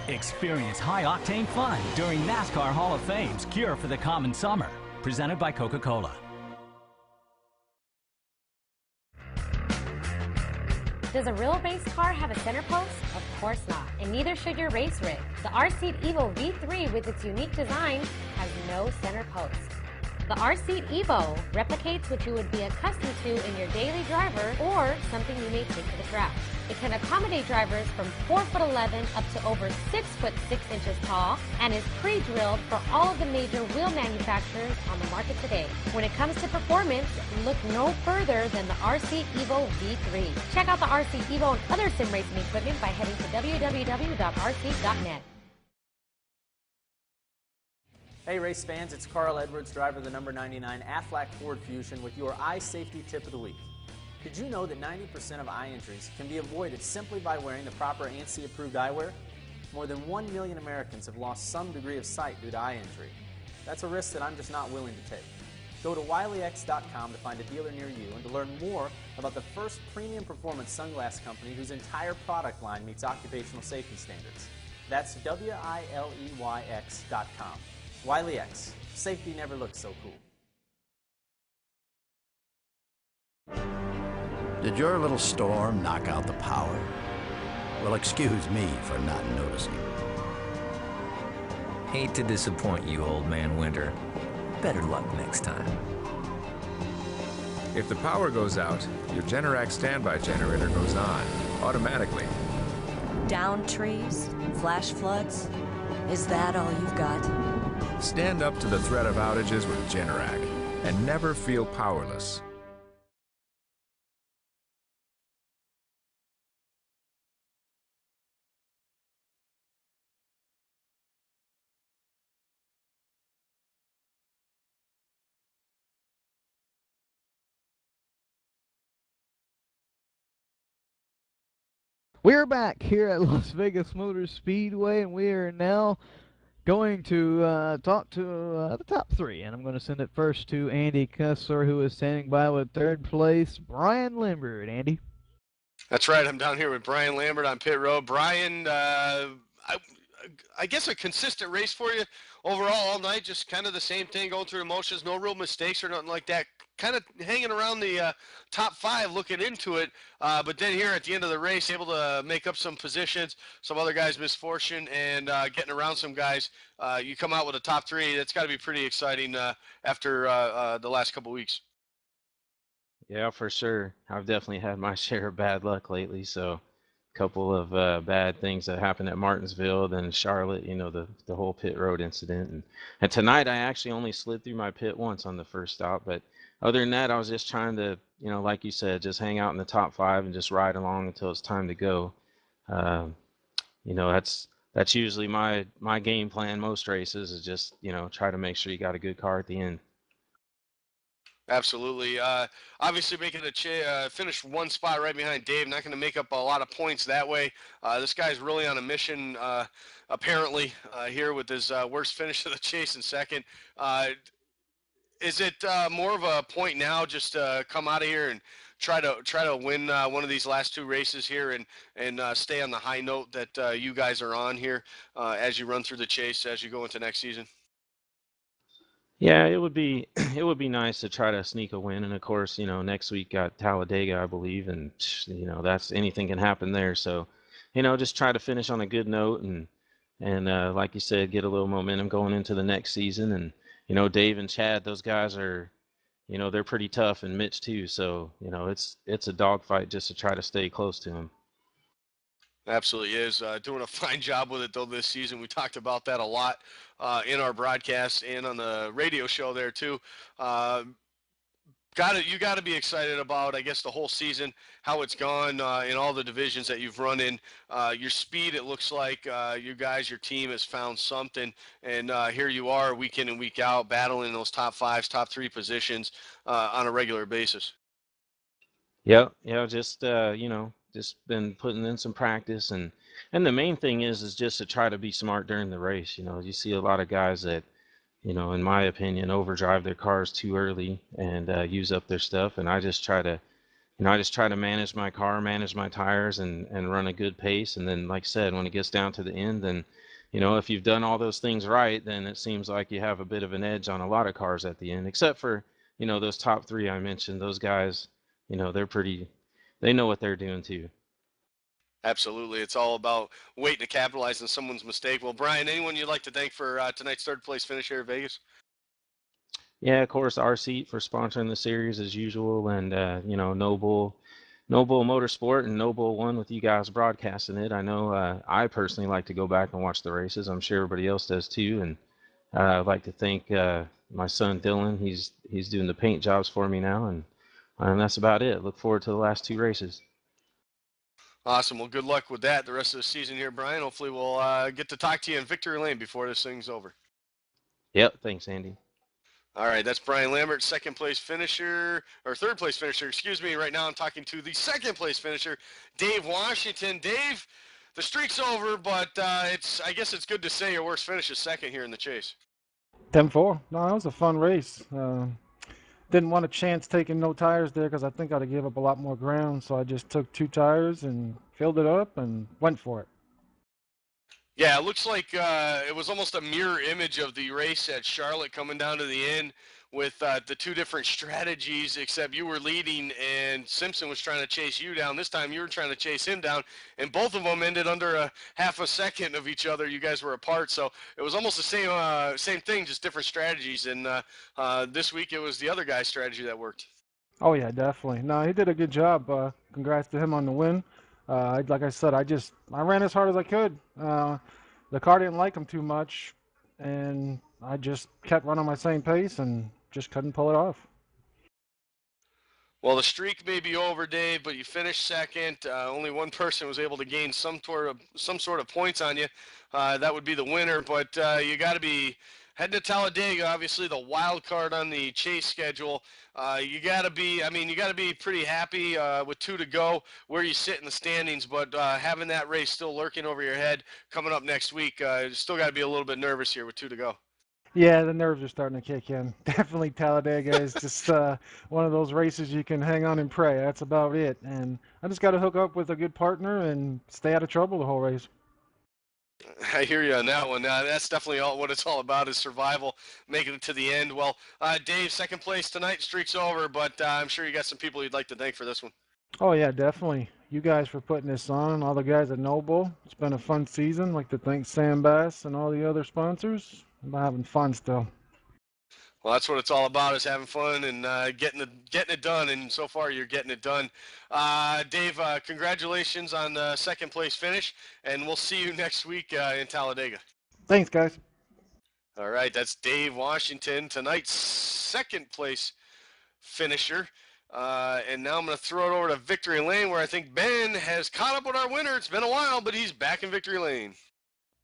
[SPEAKER 8] Experience high-octane fun during NASCAR Hall of Fame's Cure for the Common Summer, presented by Coca-Cola.
[SPEAKER 4] Does a real race car have a center post? Of course not, and neither should your race rig. The RC Evo V3 with its unique design has no center post. The R-Seat Evo replicates what you would be accustomed to in your daily driver or something you may take to the track. It can accommodate drivers from 4'11" up to over 6'6" tall and is pre-drilled for all of the major wheel manufacturers on the market today. When it comes to performance, look no further than the R-Seat Evo V3. Check out the R-Seat Evo and other sim racing equipment by heading to www.rseat.net.
[SPEAKER 9] Hey race fans, it's Carl Edwards, driver of the number 99 Aflac Ford Fusion with your eye safety tip of the week. Did you know that 90% of eye injuries can be avoided simply by wearing the proper ANSI approved eyewear? More than 1 million Americans have lost some degree of sight due to eye injury. That's a risk that I'm just not willing to take. Go to wileyx.com to find a dealer near you and to learn more about the first premium performance sunglass company whose entire product line meets occupational safety standards. That's wileyx.com. Wiley X. Safety never looked so cool.
[SPEAKER 10] Did your little storm knock out the power? Well, excuse me for not noticing.
[SPEAKER 11] Hate to disappoint you, old man Winter. Better luck next time.
[SPEAKER 12] If the power goes out, your Generac standby generator goes on, automatically.
[SPEAKER 13] Down trees? Flash floods? Is that all you've got?
[SPEAKER 12] Stand up to the threat of outages with Generac and never feel powerless.
[SPEAKER 1] We're back here at Las Vegas Motor Speedway, and we are now going to talk to the top three. And I'm going to send it first to Andy Kessler, who is standing by with third place, Brian Lambert. Andy?
[SPEAKER 2] That's right. I'm down here with Brian Lambert on pit road. Brian, I guess a consistent race for you overall all night. Just kind of the same thing, going through emotions. No real mistakes or nothing like that. Kind of hanging around the top five, looking into it. But then here at the end of the race, able to make up some positions. Some other guys' misfortune and getting around some guys. You come out with a top three. That's got to be pretty exciting after the last couple weeks.
[SPEAKER 14] Yeah, for sure. I've definitely had my share of bad luck lately. So, a couple of bad things that happened at Martinsville, then Charlotte. You know, the whole pit road incident, and tonight I actually only slid through my pit once on the first stop. But other than that, I was just trying to, you know, like you said, just hang out in the top five and just ride along until it's time to go. You know, that's usually my game plan most races is just, you know, try to make sure you got a good car at the end.
[SPEAKER 2] Absolutely. Obviously, making a finish one spot right behind Dave. Not going to make up a lot of points that way. This guy's really on a mission, apparently, here with his worst finish of the chase in second. Is it more of a point now just to come out of here and try to win one of these last two races here and stay on the high note that you guys are on here as you run through the chase as you go into next season?
[SPEAKER 14] Yeah, it would be it would be nice to try to sneak a win, and of course, you know, next week got Talladega, I believe, and you know that's anything can happen there. So, you know, just try to finish on a good note, and like you said, get a little momentum going into the next season. And you know, Dave and Chad, those guys are, you know, they're pretty tough, and Mitch too. So, you know, it's a dogfight just to try to stay close to him.
[SPEAKER 2] Absolutely is. Doing a fine job with it, though, this season. We talked about that a lot in our broadcasts and on the radio show there, too. You got to be excited about, I guess, the whole season, how it's gone in all the divisions that you've run in. Your speed, it looks like you guys, your team has found something. And here you are week in and week out battling those top fives, top three positions on a regular basis.
[SPEAKER 14] Yep, yeah, just you know, just been putting in some practice and the main thing is just to try to be smart during the race. You know, you see a lot of guys that, you know, in my opinion, overdrive their cars too early and use up their stuff. And I just try to, you know, I just try to manage my car, manage my tires, and run a good pace. And then, like I said, when it gets down to the end, then, you know, if you've done all those things right, then it seems like you have a bit of an edge on a lot of cars at the end, except for, you know, those top three I mentioned. Those guys, you know, they know what they're doing too.
[SPEAKER 2] Absolutely. It's all about waiting to capitalize on someone's mistake. Well, Brian, anyone you'd like to thank for tonight's third place finish here at Vegas?
[SPEAKER 14] Yeah, of course, our seat for sponsoring the series as usual, and you know, Noble Motorsport and Noble One with you guys broadcasting it. I know I personally like to go back and watch the races. I'm sure everybody else does too. And I'd like to thank my son Dylan. He's doing the paint jobs for me now, and that's about it. Look forward to the last 2 races.
[SPEAKER 2] Awesome. Well, good luck with that the rest of the season here, Brian. Hopefully we'll get to talk to you in victory lane before this thing's over.
[SPEAKER 14] Yep. Thanks, Andy.
[SPEAKER 2] All right, that's Brian Lambert, second place finisher, or third place finisher, excuse me. Right now I'm talking to the second place finisher, Dave Washington. Dave, the streak's over, but I guess it's good to say your worst finish is second here in the chase.
[SPEAKER 15] 10-4. No, that was a fun race. Didn't want a chance taking no tires there because I think I'd have gave up a lot more ground. So I just took 2 tires and filled it up and went for it.
[SPEAKER 2] Yeah, it looks like it was almost a mirror image of the race at Charlotte coming down to the end with the 2 different strategies, except you were leading and Simpson was trying to chase you down. This time you were trying to chase him down, and both of them ended under a half a second of each other. You guys were apart, so it was almost the same thing, just different strategies. And this week it was the other guy's strategy that worked.
[SPEAKER 15] Oh yeah, definitely. No, he did a good job. Congrats to him on the win. Like I said, I ran as hard as I could. The car didn't like him too much, and I just kept running my same pace and just couldn't pull it off.
[SPEAKER 2] Well, the streak may be over, Dave, but you finished second. Only one person was able to gain some sort of points on you. That would be the winner, but you got to be heading to Talladega. Obviously, the wild card on the chase schedule. You got to be pretty happy with 2 to go where you sit in the standings. But having that race still lurking over your head coming up next week, still got to be a little bit nervous here with 2 to go.
[SPEAKER 15] Yeah, the nerves are starting to kick in. Definitely Talladega is just one of those races you can hang on and pray. That's about it. And I just got to hook up with a good partner and stay out of trouble the whole race.
[SPEAKER 2] I hear you on that one. That's definitely what it's all about is survival, making it to the end. Well, Dave, second place tonight, streak's over, but I'm sure you got some people you'd like to thank for this one.
[SPEAKER 15] Oh, yeah, definitely. You guys for putting this on, all the guys at Noble. It's been a fun season. I'd like to thank Sam Bass and all the other sponsors. I'm having fun still.
[SPEAKER 2] Well, that's what it's all about, is having fun and getting it done, and so far you're getting it done. Dave, congratulations on the second place finish, and we'll see you next week in Talladega.
[SPEAKER 15] Thanks, guys.
[SPEAKER 2] All right, that's Dave Washington, tonight's second place finisher. And now I'm going to throw it over to Victory Lane, where I think Ben has caught up with our winner. It's been a while, but he's back in Victory Lane.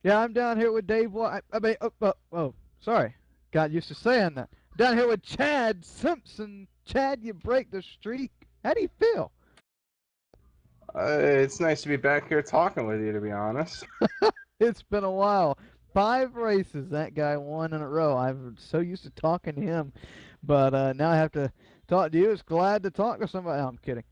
[SPEAKER 1] Yeah, I'm down here with Dave. Sorry. Got used to saying that. Down here with Chad Simpson. Chad, you break the streak. How do you feel?
[SPEAKER 16] It's nice to be back here talking with you, to be honest.
[SPEAKER 1] It's been a while. 5 races that guy won in a row. I'm so used to talking to him, but now I have to talk to you. It's glad to talk to somebody. No, I'm kidding.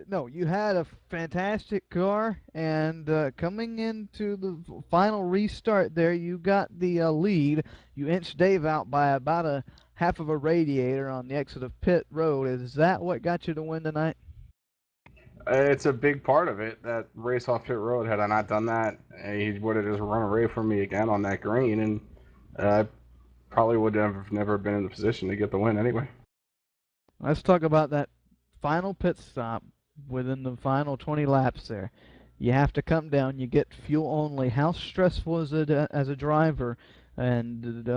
[SPEAKER 1] No, you had a fantastic car, and coming into the final restart there, you got the lead. You inched Dave out by about a half of a radiator on the exit of pit road. Is that what got you to win tonight?
[SPEAKER 16] It's a big part of it. That race off pit road, had I not done that, he would have just run away from me again on that green, and I probably would have never been in the position to get the win anyway.
[SPEAKER 1] Let's talk about that final pit stop within the final 20 laps there. You have to come down. You get fuel only. How stressful is it as a driver, and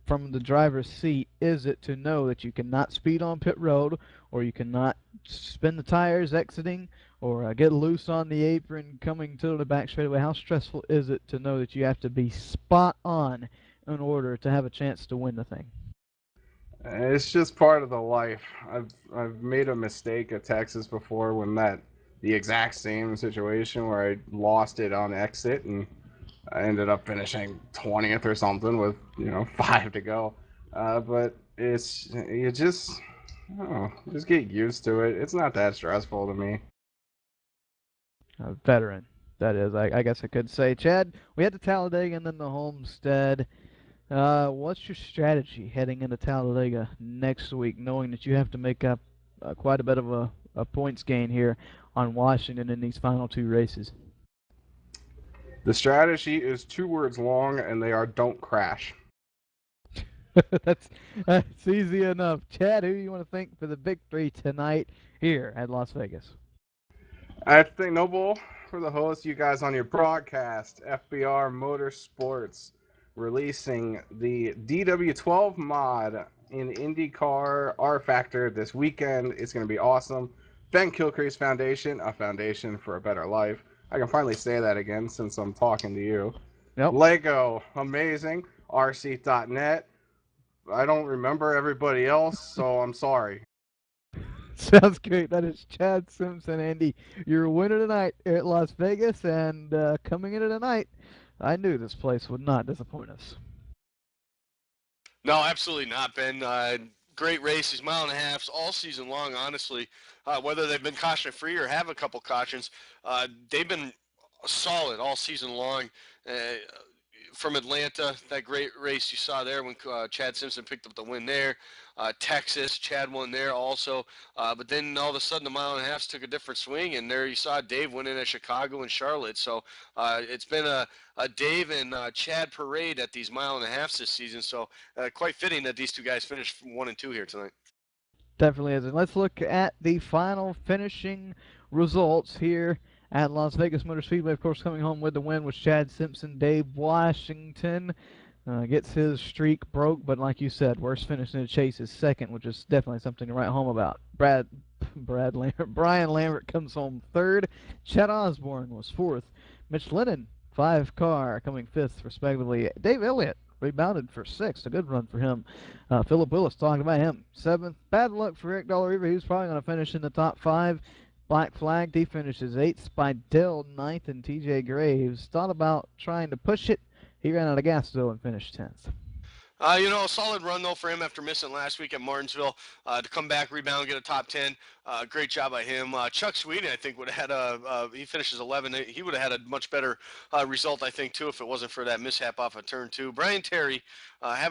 [SPEAKER 1] from the driver's seat, is it to know that you cannot speed on pit road, or you cannot spin the tires exiting, or get loose on the apron coming to the back straightaway? How stressful is it to know that you have to be spot on in order to have a chance to win the thing?
[SPEAKER 16] It's just part of the life. I've made a mistake at Texas before when the exact same situation where I lost it on exit, and I ended up finishing 20th or something with 5 to go. But you just get used to it. It's not that stressful to me.
[SPEAKER 1] A veteran, that is, I guess I could say. Chad, we had the Talladega and then the Homestead. What's your strategy heading into Talladega next week, knowing that you have to make up quite a bit of a points gain here on Washington in these final 2 races?
[SPEAKER 16] The strategy is 2 words long, and they are "don't crash."
[SPEAKER 1] That's easy enough. Chad, who you want to thank for the victory tonight here at Las Vegas?
[SPEAKER 16] I think Noble for the host, you guys on your broadcast, FBR Motorsports releasing the DW12 mod in IndyCar R Factor this weekend. It's going to be awesome. Ben Kilcrease Foundation, a foundation for a better life. I can finally say that again since I'm talking to you.
[SPEAKER 1] Yep.
[SPEAKER 16] Lego, amazing. RC.net. I don't remember everybody else, so I'm sorry.
[SPEAKER 1] Sounds great. That is Chad Simpson, Andy. Your winner tonight here at Las Vegas, and coming into tonight, I knew this place would not disappoint us.
[SPEAKER 2] No, absolutely not, Ben. Great races, mile and a halves all season long, honestly. Whether they've been caution free or have a couple cautions, they've been solid all season long. From Atlanta, that great race you saw there when Chad Simpson picked up the win there. Texas, Chad won there also. But then all of a sudden the mile and a half took a different swing, and there you saw Dave winning at Chicago and Charlotte. So it's been a Dave and Chad parade at these mile and a halves this season. So quite fitting that these two guys finished 1 and 2 here tonight.
[SPEAKER 1] Definitely is. And let's look at the final finishing results here at Las Vegas Motor Speedway. Of course, coming home with the win was Chad Simpson. Dave Washington gets his streak broke, but like you said, worst finish in the chase is second, which is definitely something to write home about. Brian Lambert comes home third. Chad Osborne was fourth. Mitch Lennon, 5-car, coming fifth, respectively. Dave Elliott rebounded for sixth. A good run for him. Philip Willis, talking about him, seventh. Bad luck for Rick Dollareva. He was probably going to finish in the top 5. Black Flag, he finishes 8th. Spidell, 9th. And TJ Graves thought about trying to push it. He ran out of gas, though, and finished 10th.
[SPEAKER 2] A solid run, though, for him after missing last week at Martinsville. To come back, rebound, get a top 10. Great job by him. Chuck Sweeney, I think, would have had he finishes 11. He would have had a much better result, I think, too, if it wasn't for that mishap off of turn 2. Brian Terry, he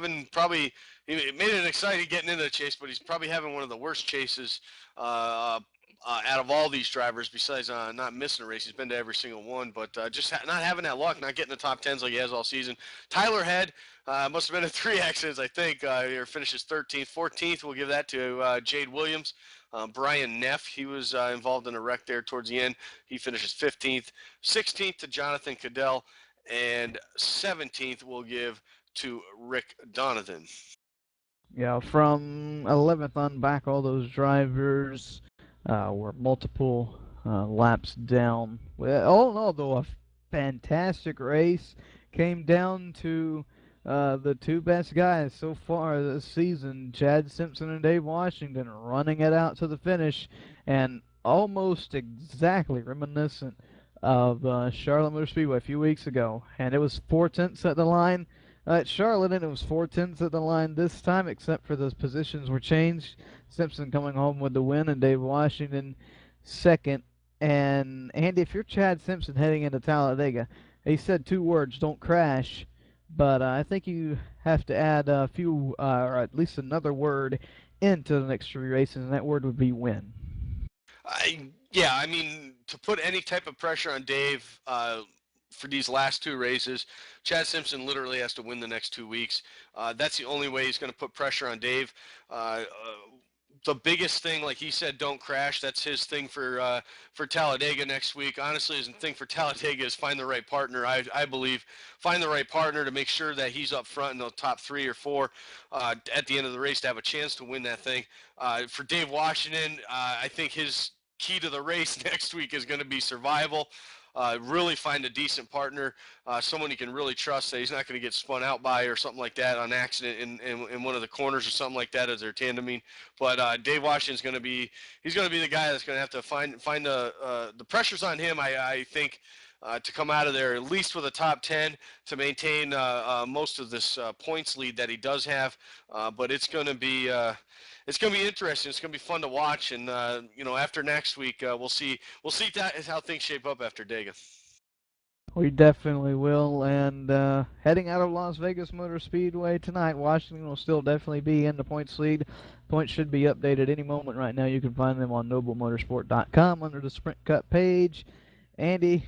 [SPEAKER 2] made it exciting getting into the chase, but he's probably having one of the worst chases out of all these drivers, besides not missing a race. He's been to every single one, but just not having that luck, not getting the top 10s like he has all season. Tyler Head must have been in 3 accidents, I think. He finishes 13th. 14th, we'll give that to Jade Williams. Brian Neff, he was involved in a wreck there towards the end. He finishes 15th. 16th to Jonathan Cadell. And 17th we'll give to Rick Donovan.
[SPEAKER 1] Yeah, from 11th on back, all those drivers were multiple laps down. Well, all in all, though, a fantastic race. Came down to the two best guys so far this season, Chad Simpson and Dave Washington, running it out to the finish, and almost exactly reminiscent of Charlotte Motor Speedway a few weeks ago. And it was 4/10 at the line at Charlotte, and it was 4/10 at the line this time, except for those positions were changed. Simpson coming home with the win, and Dave Washington second. And Andy, if you're Chad Simpson heading into Talladega, he said 2 words: "Don't crash." But I think you have to add a few, or at least another word, into the next 3 races, and that word would be win.
[SPEAKER 2] I mean, to put any type of pressure on Dave for these last 2 races, Chad Simpson literally has to win the next 2 weeks. That's the only way he's going to put pressure on Dave. The biggest thing, like he said, don't crash. That's his thing for Talladega next week. Honestly, his thing for Talladega is find the right partner. I believe find the right partner to make sure that he's up front in the top 3 or 4 at the end of the race to have a chance to win that thing. For Dave Washington, I think his key to the race next week is going to be survival. Really find a decent partner, someone you can really trust that he's not going to get spun out by or something like that on accident in one of the corners or something like that as they're tandeming. But Dave Washington's going to be the guy that's going to have to find the pressures on him. I think. To come out of there at least with a top 10 to maintain most of this points lead that he does have, but it's going to be interesting. It's going to be fun to watch, and after next week, we'll see how things shape up after Dega.
[SPEAKER 1] We definitely will. And heading out of Las Vegas Motor Speedway tonight, Washington will still definitely be in the points lead. Points should be updated any moment right now. You can find them on noblemotorsport.com under the Sprint Cup page. Andy,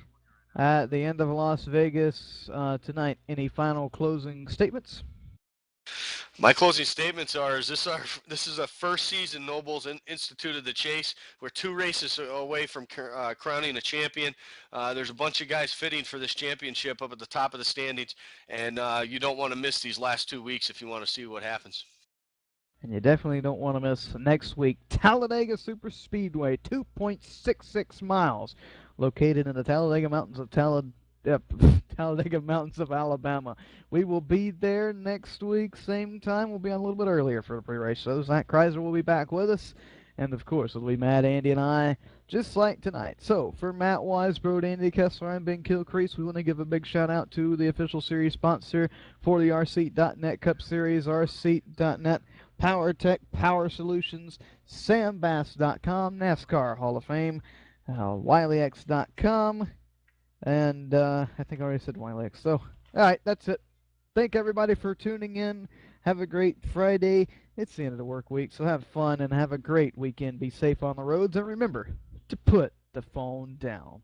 [SPEAKER 1] at the end of Las Vegas tonight, any final closing statements?
[SPEAKER 2] My closing statements are: this is a first season Nobles instituted the chase. We're 2 races away from crowning a champion. There's a bunch of guys fitting for this championship up at the top of the standings, and you don't want to miss these last 2 weeks if you want to see what happens.
[SPEAKER 1] And you definitely don't want to miss next week. Talladega Super Speedway, 2.66 miles, located in the Talladega Mountains of Talladega Mountains of Alabama. We will be there next week, same time. We'll be on a little bit earlier for the pre-race shows. Zach Kreiser will be back with us. And, of course, it'll be Matt, Andy, and I, just like tonight. So, for Matt Weisbrod, Andy Kessler, I'm Ben Kilcrease. We want to give a big shout-out to the official series sponsor for the RSeat.net Cup Series, RSeat.net, PowerTech, Power Solutions, SamBass.com, NASCAR Hall of Fame, WileyX.com, and I think I already said WileyX. So, all right, that's it. Thank everybody for tuning in. Have a great Friday. It's the end of the work week, so have fun and have a great weekend. Be safe on the roads, and remember to put the phone down.